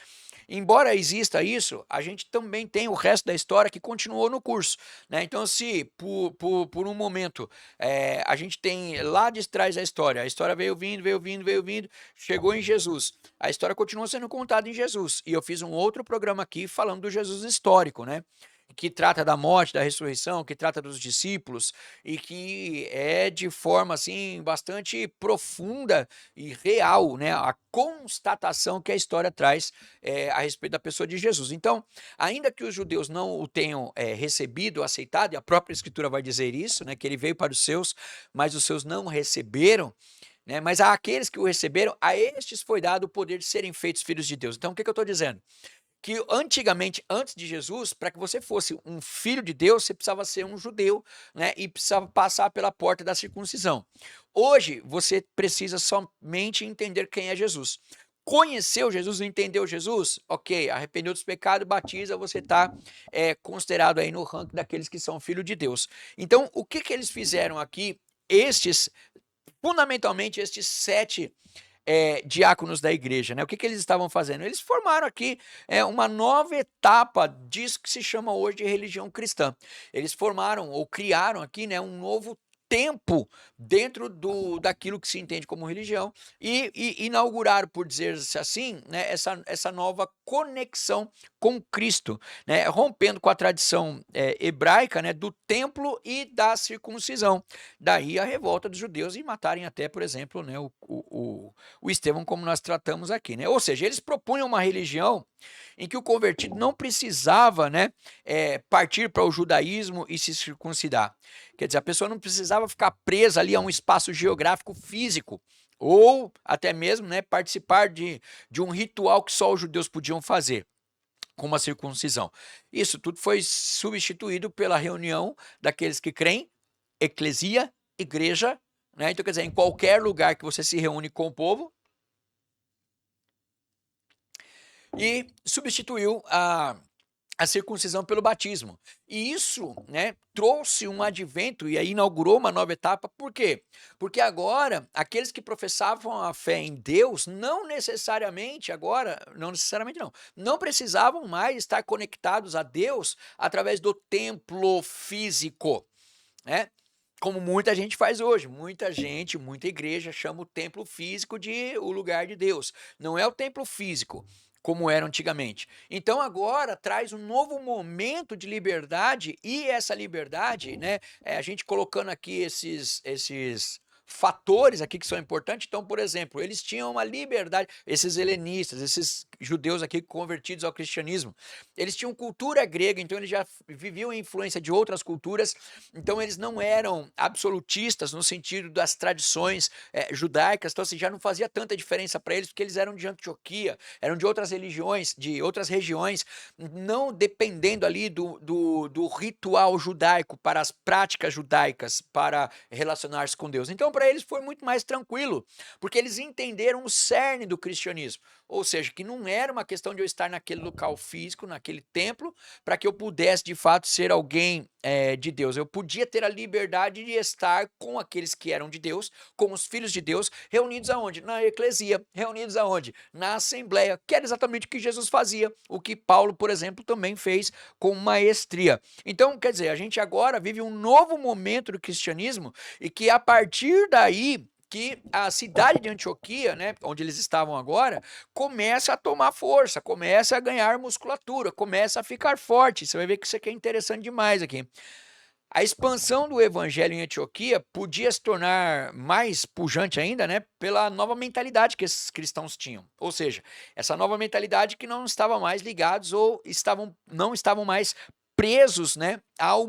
Embora exista isso, a gente também tem o resto da história que continuou no curso, né? Então, se por um momento a gente tem lá de trás a história veio vindo, veio vindo, veio vindo, chegou em Jesus. A história continua sendo contada em Jesus. E eu fiz um outro programa aqui falando do Jesus histórico, né? Que trata da morte, da ressurreição, que trata dos discípulos e que é de forma assim bastante profunda e real, né, a constatação que a história traz a respeito da pessoa de Jesus. Então, ainda que os judeus não o tenham recebido, aceitado, e a própria Escritura vai dizer isso, né, que ele veio para os seus, mas os seus não receberam, né, mas àqueles que o receberam, a estes foi dado o poder de serem feitos filhos de Deus. Então, o que eu estou dizendo? que antigamente, antes de Jesus, para que você fosse um filho de Deus, você precisava ser um judeu, né, e precisava passar pela porta da circuncisão. Hoje, você precisa somente entender quem é Jesus. Conheceu Jesus, entendeu Jesus? Ok, arrependeu dos pecados, batiza, você está considerado aí no ranking daqueles que são filhos de Deus. Então, o que que eles fizeram aqui? Estes, fundamentalmente, estes 7 diáconos da igreja, né? O que que eles estavam fazendo? Eles formaram aqui uma nova etapa disso que se chama hoje de religião cristã. Eles formaram ou criaram aqui, né, um novo tempo dentro daquilo que se entende como religião e inauguraram, por dizer-se assim, né, essa nova conexão com Cristo, né, rompendo com a tradição hebraica, né, do templo e da circuncisão. Daí a revolta dos judeus e matarem até, por exemplo, né, o Estevão, como nós tratamos aqui, né? Ou seja, eles propunham uma religião em que o convertido não precisava, né, partir para o judaísmo e se circuncidar. Quer dizer, a pessoa não precisava ficar presa ali a um espaço geográfico físico, ou até mesmo, né, participar de um ritual que só os judeus podiam fazer, como a circuncisão. Isso tudo foi substituído pela reunião daqueles que creem, eclesia, igreja, né? Então, quer dizer, em qualquer lugar que você se reúne com o povo, e substituiu a circuncisão pelo batismo. E isso, né, trouxe um advento e aí inaugurou uma nova etapa. Por quê? Porque agora aqueles que professavam a fé em Deus não precisavam mais estar conectados a Deus através do templo físico, né? Como muita gente faz hoje, muita gente, muita igreja chama o templo físico de o lugar de Deus. Não é o templo físico, como era antigamente. Então agora traz um novo momento de liberdade e essa liberdade, né, a gente colocando aqui esses fatores aqui que são importantes. Então, por exemplo, eles tinham uma liberdade, esses helenistas, esses judeus aqui convertidos ao cristianismo, eles tinham cultura grega, então eles já viviam a influência de outras culturas, então eles não eram absolutistas no sentido das tradições judaicas, então assim, já não fazia tanta diferença para eles, porque eles eram de Antioquia, eram de outras religiões, de outras regiões, não dependendo ali do ritual judaico para as práticas judaicas, para relacionar-se com Deus. Então, para eles foi muito mais tranquilo, porque eles entenderam o cerne do cristianismo, ou seja, que não era uma questão de eu estar naquele local físico, naquele templo, para que eu pudesse de fato ser alguém de Deus. Eu podia ter a liberdade de estar com aqueles que eram de Deus, com os filhos de Deus, reunidos aonde? Na eclesia, reunidos aonde? Na assembleia, que era exatamente o que Jesus fazia, o que Paulo, por exemplo, também fez com maestria. Então, quer dizer, a gente agora vive um novo momento do cristianismo e que a partir daí que a cidade de Antioquia, né, onde eles estavam agora, começa a tomar força, começa a ganhar musculatura, começa a ficar forte. Você vai ver que isso aqui é interessante demais aqui. A expansão do evangelho em Antioquia podia se tornar mais pujante ainda, né, pela nova mentalidade que esses cristãos tinham. Ou seja, essa nova mentalidade que não estavam mais ligados ou não estavam mais presos, né, ao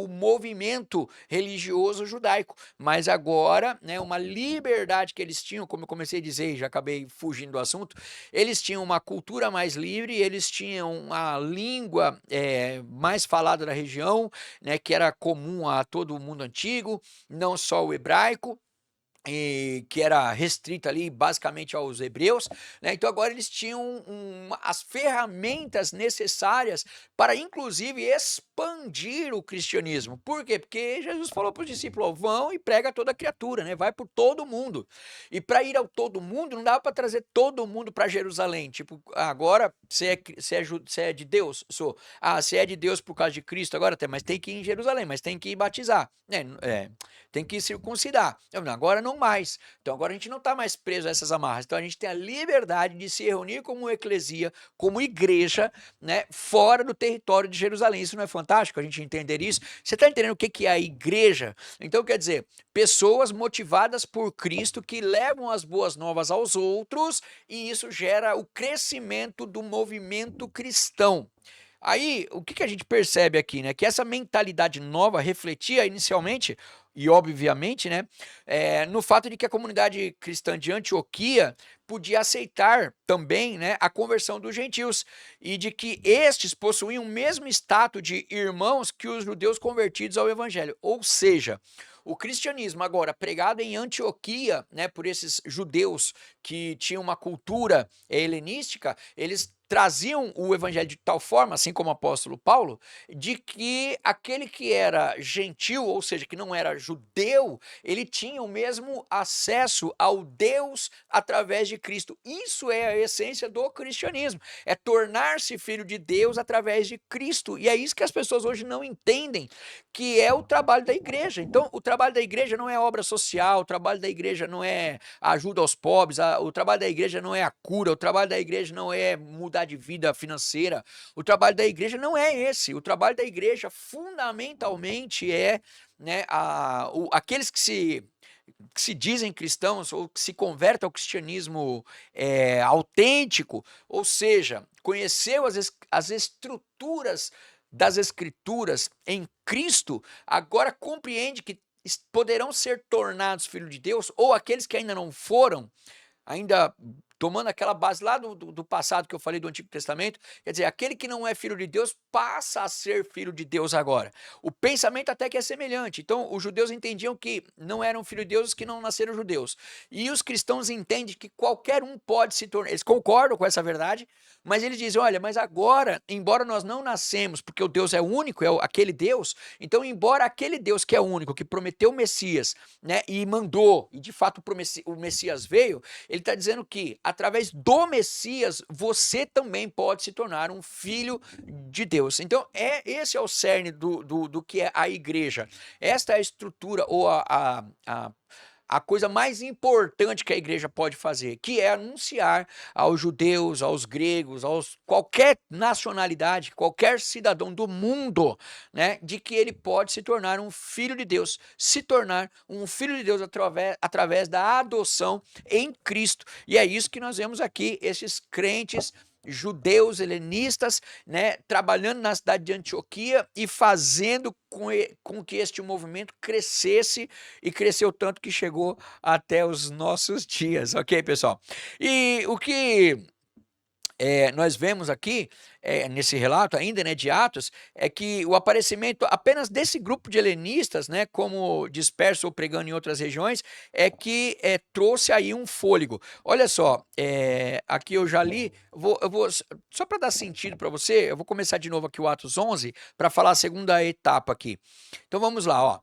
movimento religioso judaico, mas agora, né, uma liberdade que eles tinham, como eu comecei a dizer e já acabei fugindo do assunto, eles tinham uma cultura mais livre, eles tinham a língua mais falada da região, né, que era comum a todo o mundo antigo, não só o hebraico, que era restrita ali basicamente aos hebreus, né? Então agora eles tinham as ferramentas necessárias para inclusive expandir o cristianismo. Por quê? Porque Jesus falou para os discípulos: ó, vão e prega a toda criatura, né? Vai por todo mundo. E para ir ao todo mundo não dava para trazer todo mundo para Jerusalém. Tipo, agora você é de Deus? Sou. Ah, você é de Deus por causa de Cristo agora até, mas tem que ir em Jerusalém, mas tem que ir batizar. Tem que circuncidar. Agora não mais. Então agora a gente não está mais preso a essas amarras. Então a gente tem a liberdade de se reunir como eclesia, como igreja, né, fora do território de Jerusalém. Isso não é fantástico a gente entender isso? Você está entendendo o que é a igreja? Então quer dizer, pessoas motivadas por Cristo que levam as boas novas aos outros e isso gera o crescimento do movimento cristão. Aí, o que a gente percebe aqui, né? Que essa mentalidade nova refletia inicialmente e obviamente, né, no fato de que a comunidade cristã de Antioquia podia aceitar também, né, a conversão dos gentios e de que estes possuíam o mesmo status de irmãos que os judeus convertidos ao evangelho. Ou seja, o cristianismo agora pregado em Antioquia, né, por esses judeus que tinham uma cultura helenística, eles traziam o evangelho de tal forma, assim como o apóstolo Paulo, de que aquele que era gentil, ou seja, que não era judeu, ele tinha o mesmo acesso ao Deus através de Cristo. Isso é a essência do cristianismo, é tornar-se filho de Deus através de Cristo. E é isso que as pessoas hoje não entendem, que é o trabalho da igreja. Então, o trabalho da igreja não é obra social, o trabalho da igreja não é ajuda aos pobres, o trabalho da igreja não é a cura, o trabalho da igreja não é mudar de vida financeira, o trabalho da igreja não é esse. O trabalho da igreja fundamentalmente é, né, aqueles que se dizem cristãos ou que se convertem ao cristianismo autêntico, ou seja, conheceu as estruturas das escrituras em Cristo, agora compreende que poderão ser tornados filhos de Deus, ou aqueles que ainda não foram, ainda tomando aquela base lá do passado que eu falei do Antigo Testamento, quer dizer, aquele que não é filho de Deus passa a ser filho de Deus agora. O pensamento até que é semelhante. Então, os judeus entendiam que não eram filhos de Deus os que não nasceram judeus. E os cristãos entendem que qualquer um pode se tornar. Eles concordam com essa verdade, mas eles dizem, olha, mas agora, embora nós não nascemos, porque o Deus é único, aquele Deus, então, embora aquele Deus que é único, que prometeu o Messias, né, e mandou, e de fato o Messias veio, ele está dizendo que através do Messias você também pode se tornar um filho de Deus. Então, esse é o cerne do que é a igreja. Esta é a estrutura ou a coisa mais importante que a igreja pode fazer, que é anunciar aos judeus, aos gregos, aos qualquer nacionalidade, qualquer cidadão do mundo, né, de que ele pode se tornar um filho de Deus, se tornar um filho de Deus através da adoção em Cristo. E é isso que nós vemos aqui, esses crentes judeus helenistas, né, trabalhando na cidade de Antioquia e fazendo com que este movimento crescesse, e cresceu tanto que chegou até os nossos dias, ok, pessoal? E o que nós vemos aqui, nesse relato ainda, né, de Atos, é que o aparecimento apenas desse grupo de helenistas, né, como disperso ou pregando em outras regiões, é que trouxe aí um fôlego. Olha só, aqui eu já li, só para dar sentido para você, eu vou começar de novo aqui o Atos 11, para falar a segunda etapa aqui. Então vamos lá, ó.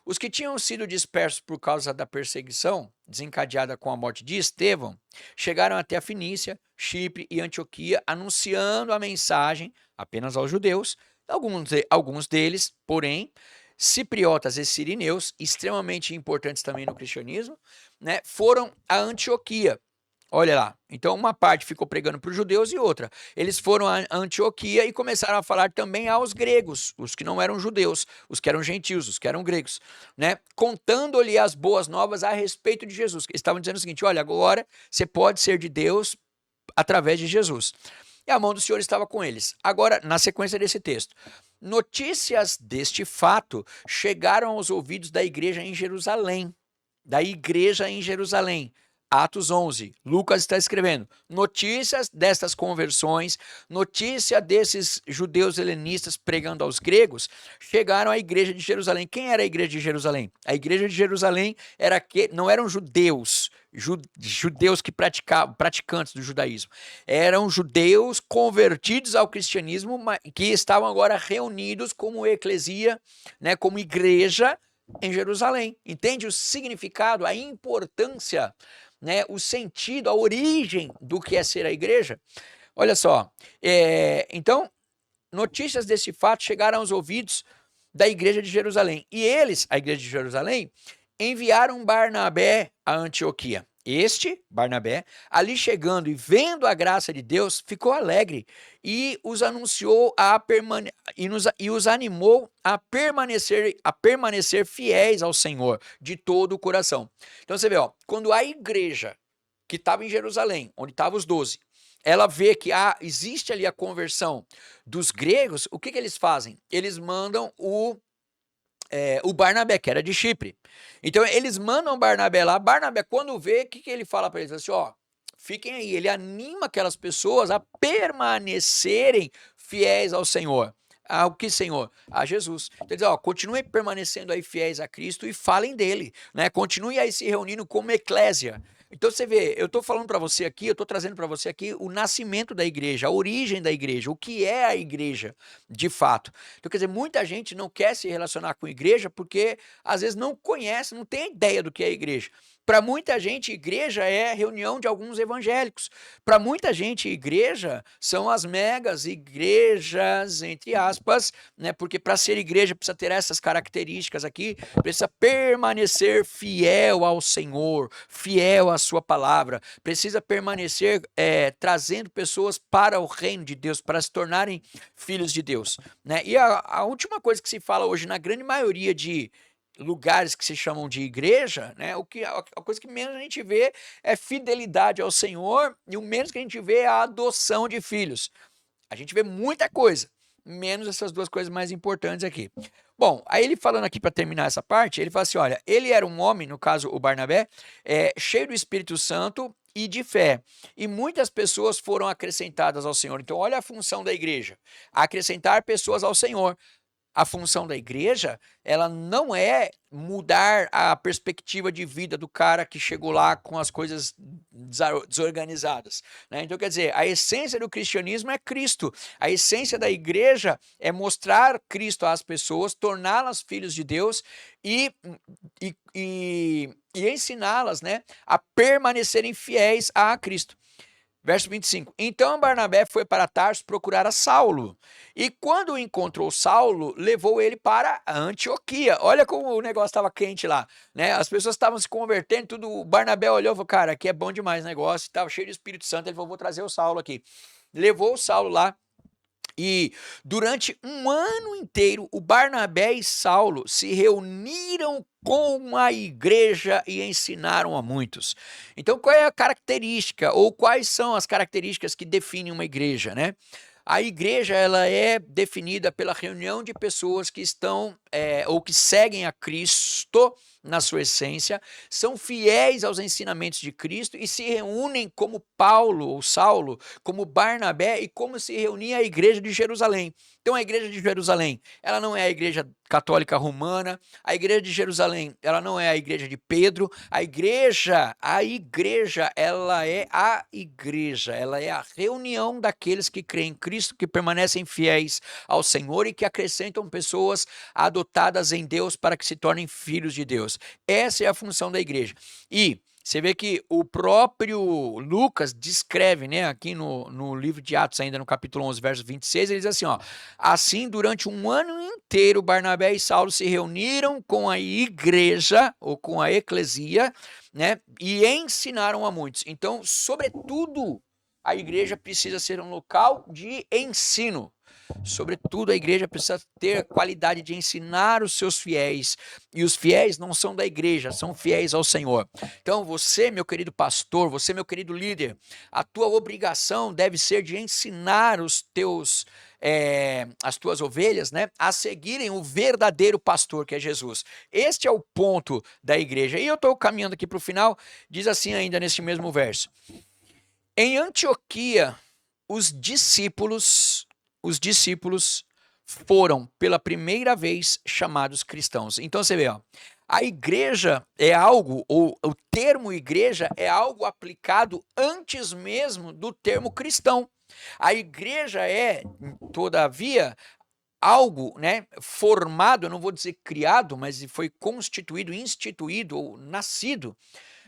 Os que tinham sido dispersos por causa da perseguição desencadeada com a morte de Estevão, chegaram até a Fenícia, Chipre e Antioquia, anunciando a mensagem apenas aos judeus. Alguns deles, porém, cipriotas e sirineus, extremamente importantes também no cristianismo, né, foram a Antioquia. Olha lá, então uma parte ficou pregando para os judeus e outra. Eles foram a Antioquia e começaram a falar também aos gregos, os que não eram judeus, os que eram gentios, os que eram gregos, né? Contando-lhe as boas novas a respeito de Jesus. Eles estavam dizendo o seguinte: olha, agora você pode ser de Deus através de Jesus. E a mão do Senhor estava com eles. Agora, na sequência desse texto, notícias deste fato chegaram aos ouvidos da igreja em Jerusalém. Da igreja em Jerusalém. Atos 11, Lucas está escrevendo, notícias destas conversões, notícia desses judeus helenistas pregando aos gregos, chegaram à igreja de Jerusalém. Quem era a igreja de Jerusalém? A igreja de Jerusalém não eram judeus, judeus que praticantes do judaísmo, eram judeus convertidos ao cristianismo, que estavam agora reunidos como eclesia, né, como igreja em Jerusalém. Entende o significado, a importância, né, o sentido, a origem do que é ser a igreja? Olha só, então, notícias desse fato chegaram aos ouvidos da igreja de Jerusalém. E eles, a igreja de Jerusalém, enviaram Barnabé a Antioquia. Barnabé, ali chegando e vendo a graça de Deus, ficou alegre e os anunciou e os animou a permanecer fiéis ao Senhor de todo o coração. Então você vê, ó, quando a igreja que estava em Jerusalém, onde estavam os 12, ela vê que existe ali a conversão dos gregos, o que eles fazem? Eles mandam o Barnabé, que era de Chipre. Então eles mandam Barnabé lá. Barnabé, quando vê, o que, que ele fala para eles? Assim, ó, fiquem aí. Ele anima aquelas pessoas a permanecerem fiéis ao Senhor. Ao que Senhor? A Jesus. Então, ele diz, ó, continuem permanecendo aí fiéis a Cristo e falem dele, né? Continuem aí se reunindo como eclésia. Então você vê, eu estou falando para você aqui, eu estou trazendo para você aqui o nascimento da igreja, a origem da igreja, o que é a igreja de fato. Então, quer dizer, muita gente não quer se relacionar com a igreja porque às vezes não conhece, não tem ideia do que é a igreja. Para muita gente, igreja é reunião de alguns evangélicos. Para muita gente, igreja são as megas igrejas, entre aspas, né? Porque para ser igreja precisa ter essas características aqui, precisa permanecer fiel ao Senhor, fiel à sua palavra, precisa permanecer trazendo pessoas para o reino de Deus, para se tornarem filhos de Deus, né? E a última coisa que se fala hoje na grande maioria de lugares que se chamam de igreja, né? A coisa que menos a gente vê é fidelidade ao Senhor e o menos que a gente vê é a adoção de filhos. A gente vê muita coisa, menos essas duas coisas mais importantes aqui. Bom, aí ele falando aqui para terminar essa parte, ele fala assim, olha, ele era um homem, no caso o Barnabé, cheio do Espírito Santo e de fé, e muitas pessoas foram acrescentadas ao Senhor. Então olha a função da igreja, acrescentar pessoas ao Senhor. A função da igreja, ela não é mudar a perspectiva de vida do cara que chegou lá com as coisas desorganizadas, né? Então, quer dizer, a essência do cristianismo é Cristo. A essência da igreja é mostrar Cristo às pessoas, torná-las filhos de Deus e, e ensiná-las, né, a permanecerem fiéis a Cristo. Verso 25. Então Barnabé foi para Tarso procurar a Saulo. E quando encontrou Saulo, levou ele para a Antioquia. Olha como o negócio estava quente lá, né? As pessoas estavam se convertendo, tudo. O Barnabé olhou e falou, cara, aqui é bom demais o negócio. Estava cheio de Espírito Santo. Ele falou, vou trazer o Saulo aqui. Levou o Saulo lá. E durante um ano inteiro, o Barnabé e Saulo se reuniram com a igreja e ensinaram a muitos. Então, qual é a característica, ou quais são as características que definem uma igreja, né? A igreja, ela é definida pela reunião de pessoas que estão, ou que seguem a Cristo na sua essência, são fiéis aos ensinamentos de Cristo e se reúnem como Paulo ou Saulo, como Barnabé e como se reunia a igreja de Jerusalém. Então a igreja de Jerusalém, ela não é a igreja católica romana, a igreja de Jerusalém, ela não é a igreja de Pedro, a igreja, ela é a igreja, ela é a reunião daqueles que creem em Cristo, que permanecem fiéis ao Senhor e que acrescentam pessoas adotadas em Deus para que se tornem filhos de Deus. Essa é a função da igreja. E você vê que o próprio Lucas descreve, né, aqui no livro de Atos, ainda no capítulo 11, verso 26, ele diz assim, ó, assim, durante um ano inteiro, Barnabé e Saulo se reuniram com a igreja, ou com a eclesia, né, e ensinaram a muitos. Então, sobretudo, a igreja precisa ser um local de ensino. Sobretudo, a igreja precisa ter qualidade de ensinar os seus fiéis. E os fiéis não são da igreja, são fiéis ao Senhor. Então, você, meu querido pastor, você, meu querido líder, a tua obrigação deve ser de ensinar as tuas ovelhas, né, a seguirem o verdadeiro pastor, que é Jesus. Este é o ponto da igreja. E eu estou caminhando aqui para o final, diz assim ainda neste mesmo verso. Em Antioquia, os discípulos foram pela primeira vez chamados cristãos. Então você vê, ó, a igreja é algo, ou o termo igreja é algo aplicado antes mesmo do termo cristão. A igreja é, todavia, algo, né, formado, eu não vou dizer criado, mas foi constituído, instituído ou nascido,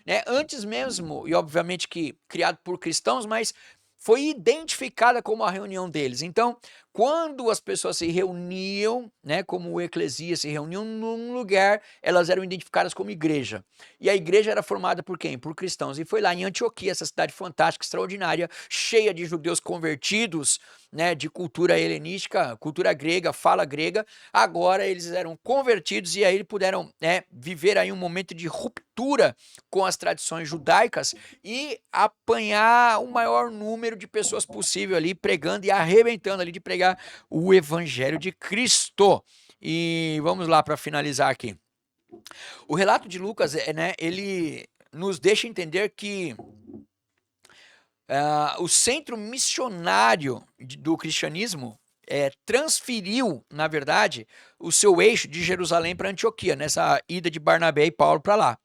né, antes mesmo, e obviamente que criado por cristãos, mas foi identificada como a reunião deles. Então, quando as pessoas se reuniam, né, como o eclesia se reuniam num lugar, elas eram identificadas como igreja. E a igreja era formada por quem? Por cristãos. E foi lá em Antioquia, essa cidade fantástica, extraordinária, cheia de judeus convertidos, né, de cultura helenística, cultura grega, fala grega. Agora eles eram convertidos e aí puderam, né, viver aí um momento de ruptura com as tradições judaicas e apanhar o maior número de pessoas possível ali, pregando e arrebentando ali de pregar o evangelho de Cristo. E vamos lá para finalizar aqui. O relato de Lucas, né, ele nos deixa entender que o centro missionário do cristianismo transferiu, na verdade, o seu eixo de Jerusalém para Antioquia, nessa ida de Barnabé e Paulo para lá,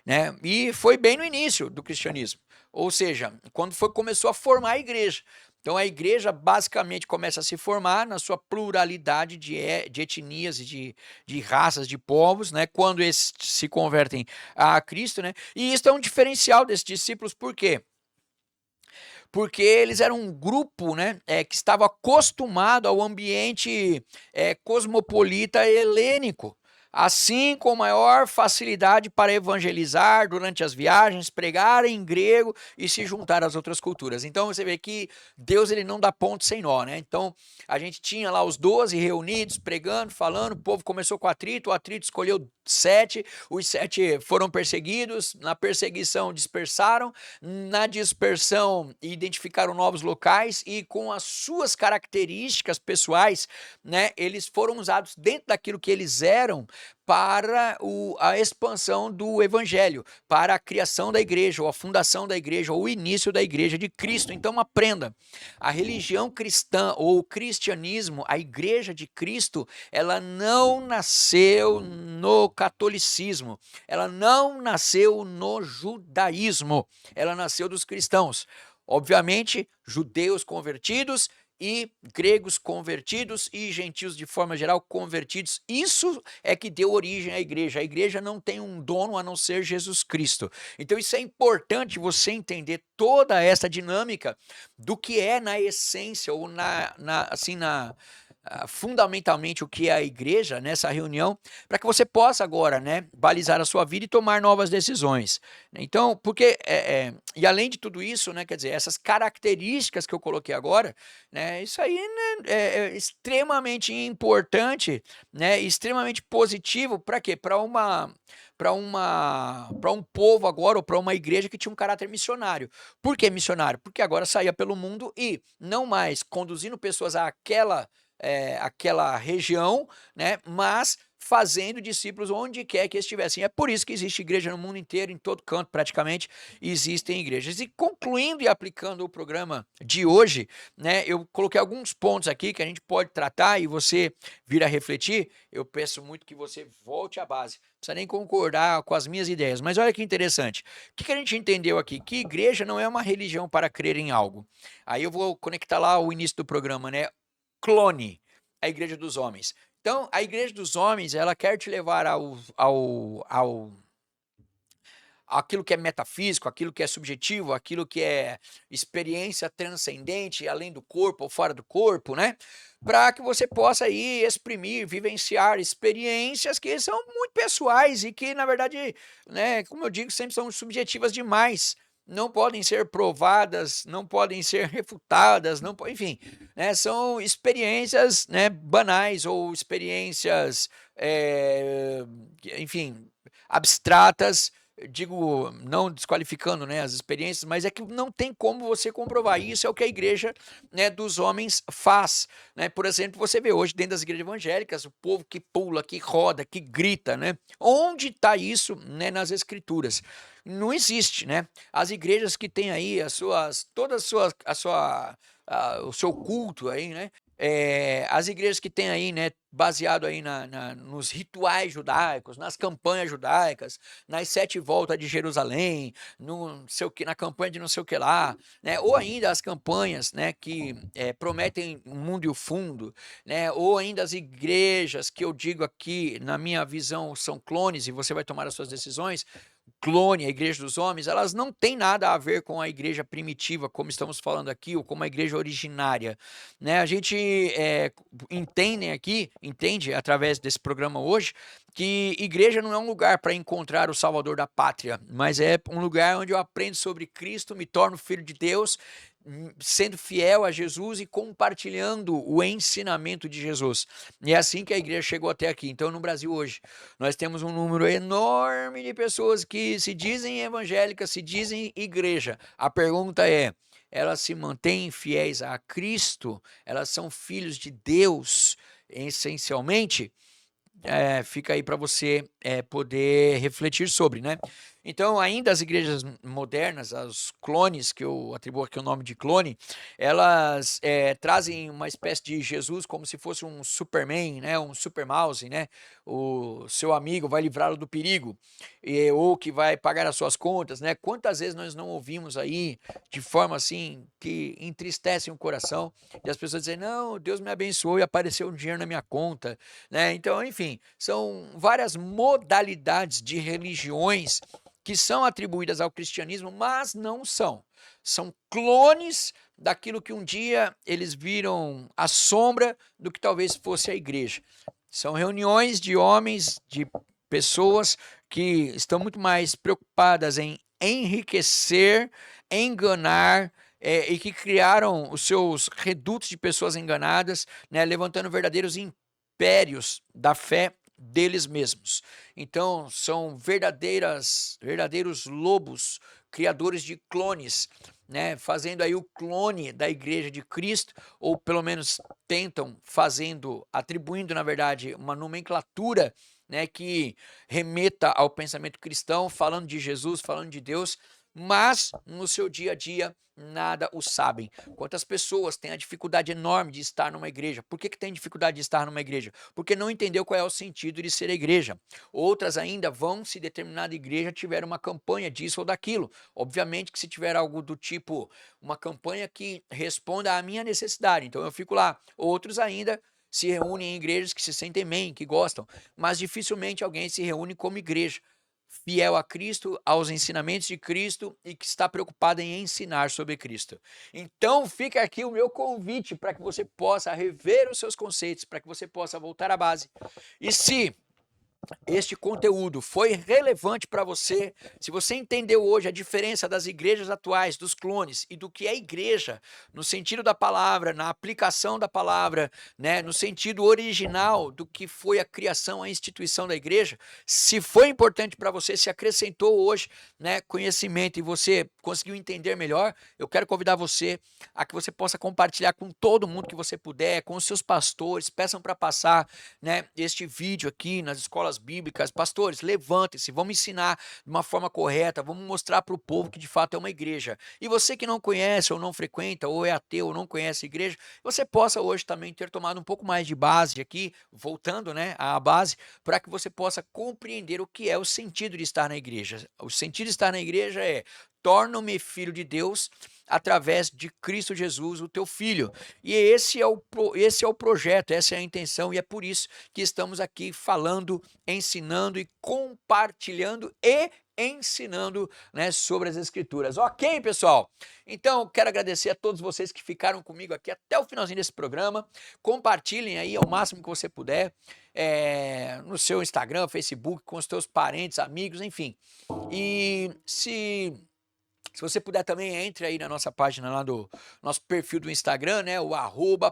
né? E foi bem no início do cristianismo, ou seja, quando começou a formar a igreja. Então a igreja basicamente começa a se formar na sua pluralidade de etnias e de raças, de povos, né? Quando esses se convertem a Cristo, né? E isso é um diferencial desses discípulos, por quê? Porque eles eram um grupo, né, que estava acostumado ao ambiente cosmopolita helênico, assim com maior facilidade para evangelizar durante as viagens, pregar em grego e se juntar às outras culturas. Então você vê que Deus ele não dá ponto sem nó, né? Então a gente tinha lá os 12 reunidos, pregando, falando, o povo começou com atrito, o atrito escolheu 7, os 7 foram perseguidos, na perseguição dispersaram, na dispersão identificaram novos locais e com as suas características pessoais, né, eles foram usados dentro daquilo que eles eram para a expansão do evangelho, para a criação da igreja, ou a fundação da igreja, ou o início da igreja de Cristo. Então aprenda, a religião cristã ou o cristianismo, a igreja de Cristo, ela não nasceu no catolicismo, ela não nasceu no judaísmo, ela nasceu dos cristãos. Obviamente, judeus convertidos e gregos convertidos e gentios de forma geral convertidos. Isso é que deu origem à igreja. A igreja não tem um dono a não ser Jesus Cristo. Então isso é importante você entender toda essa dinâmica do que é na essência ou fundamentalmente o que é a igreja nessa reunião, para que você possa agora, né, balizar a sua vida e tomar novas decisões. Então, porque e além de tudo isso, né, quer dizer, essas características que eu coloquei agora, né, isso aí, né, é extremamente importante, né, extremamente positivo para quê? Para um povo agora, ou para uma igreja que tinha um caráter missionário. Por que missionário? Porque agora saía pelo mundo e não mais conduzindo pessoas àquela região, né, mas fazendo discípulos onde quer que estivessem. É por isso que existe igreja no mundo inteiro, em todo canto praticamente existem igrejas. E concluindo e aplicando o programa de hoje, né, eu coloquei alguns pontos aqui que a gente pode tratar e você vir a refletir. Eu peço muito que você volte à base. Não precisa nem concordar com as minhas ideias, mas olha que interessante. O que a gente entendeu aqui? Que igreja não é uma religião para crer em algo. Aí eu vou conectar lá o início do programa, né? Clone, a igreja dos homens. Então, a igreja dos homens, ela quer te levar aquilo que é metafísico, aquilo que é subjetivo, aquilo que é experiência transcendente, além do corpo ou fora do corpo, né? Para que você possa aí exprimir, vivenciar experiências que são muito pessoais e que, na verdade, né, como eu digo, sempre são subjetivas demais. Não podem ser provadas, não podem ser refutadas, não, enfim, né, são experiências, né, banais ou experiências, enfim, abstratas, digo, não desqualificando, né, as experiências, mas é que não tem como você comprovar. Isso é o que a igreja, né, dos homens faz, né? Por exemplo, você vê hoje dentro das igrejas evangélicas o povo que pula, que roda, que grita, né? Onde está isso, né, nas escrituras? Não existe, né? As igrejas que têm aí o seu culto aí, né? As igrejas que têm aí, né, baseado aí nos rituais judaicos, nas campanhas judaicas, nas 7 voltas de Jerusalém, no sei o que, na campanha de não sei o que lá, né? Ou ainda as campanhas, né, que prometem o mundo e o fundo, né? Ou ainda as igrejas que eu digo aqui, na minha visão, são clones e você vai tomar as suas decisões. Clone, a igreja dos homens, elas não têm nada a ver com a igreja primitiva, como estamos falando aqui, ou como a igreja originária, né? A gente entende através desse programa hoje, que igreja não é um lugar para encontrar o Salvador da pátria, mas é um lugar onde eu aprendo sobre Cristo, me torno filho de Deus, sendo fiel a Jesus e compartilhando o ensinamento de Jesus. E é assim que a igreja chegou até aqui. Então, no Brasil hoje, nós temos um número enorme de pessoas que se dizem evangélicas, se dizem igreja. A pergunta é: elas se mantêm fiéis a Cristo? Elas são filhos de Deus, essencialmente? fica aí para você poder refletir sobre, né? Então, ainda as igrejas modernas, os clones, que eu atribuo aqui o nome de clone, elas trazem uma espécie de Jesus como se fosse um Superman, né? Um super mouse, né? O seu amigo vai livrá-lo do perigo, ou que vai pagar as suas contas, né? Quantas vezes nós não ouvimos aí de forma assim que entristecem o coração, e as pessoas dizem, não, Deus me abençoou e apareceu um dinheiro na minha conta, né? Então, enfim, são várias modalidades de religiões que são atribuídas ao cristianismo, mas não são. São clones daquilo que um dia eles viram a sombra do que talvez fosse a igreja. São reuniões de homens, de pessoas que estão muito mais preocupadas em enriquecer, enganar, e que criaram os seus redutos de pessoas enganadas, né, levantando verdadeiros impérios da fé deles mesmos. Então, são verdadeiros lobos, criadores de clones, né, fazendo aí o clone da igreja de Cristo, ou pelo menos tentam atribuindo, na verdade, uma nomenclatura, né, que remeta ao pensamento cristão, falando de Jesus, falando de Deus, mas no seu dia a dia nada o sabem. Quantas pessoas têm a dificuldade enorme de estar numa igreja? Por que tem dificuldade de estar numa igreja? Porque não entendeu qual é o sentido de ser igreja. Outras ainda vão, se determinada igreja tiver uma campanha disso ou daquilo. Obviamente que se tiver algo do tipo, uma campanha que responda à minha necessidade, então eu fico lá. Outros ainda se reúnem em igrejas que se sentem bem, que gostam, mas dificilmente alguém se reúne como igreja, fiel a Cristo, aos ensinamentos de Cristo e que está preocupado em ensinar sobre Cristo. Então fica aqui o meu convite para que você possa rever os seus conceitos, para que você possa voltar à base. E se este conteúdo foi relevante para você, se você entendeu hoje a diferença das igrejas atuais, dos clones e do que é igreja, no sentido da palavra, na aplicação da palavra, né, no sentido original do que foi a criação, a instituição da igreja, se foi importante para você, se acrescentou hoje, né, conhecimento e você conseguiu entender melhor, eu quero convidar você a que você possa compartilhar com todo mundo que você puder, com os seus pastores, peçam para passar, né, este vídeo aqui nas escolas bíblicas. Pastores, levantem-se, vamos ensinar de uma forma correta, vamos mostrar para o povo que de fato é uma igreja. E você que não conhece ou não frequenta, ou é ateu ou não conhece a igreja, você possa hoje também ter tomado um pouco mais de base aqui, voltando, né, à base, para que você possa compreender o que é o sentido de estar na igreja. O sentido de estar na igreja é: torna-me filho de Deus através de Cristo Jesus, o teu filho. E esse é o projeto, essa é a intenção, e é por isso que estamos aqui falando, ensinando e compartilhando e ensinando, né, sobre as escrituras. Ok, pessoal? Então, quero agradecer a todos vocês que ficaram comigo aqui até o finalzinho desse programa. Compartilhem aí ao máximo que você puder, no seu Instagram, Facebook, com os teus parentes, amigos, enfim. E se você puder também, entre aí na nossa página lá do nosso perfil do Instagram, né, o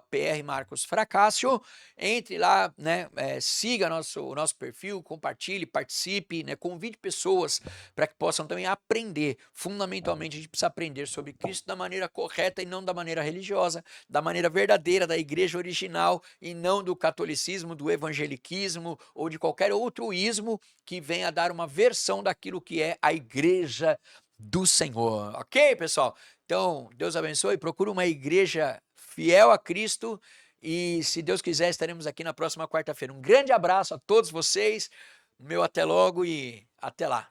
@prmarcosfracácio, entre lá, né, siga o nosso perfil, compartilhe, participe, né, convide pessoas para que possam também aprender. Fundamentalmente, a gente precisa aprender sobre Cristo da maneira correta e não da maneira religiosa, da maneira verdadeira da igreja original e não do catolicismo, do evangeliquismo ou de qualquer outro ismo que venha dar uma versão daquilo que é a igreja do Senhor. Ok, pessoal? Então, Deus abençoe. Procure uma igreja fiel a Cristo e, se Deus quiser, estaremos aqui na próxima quarta-feira. Um grande abraço a todos vocês. Meu até logo e até lá.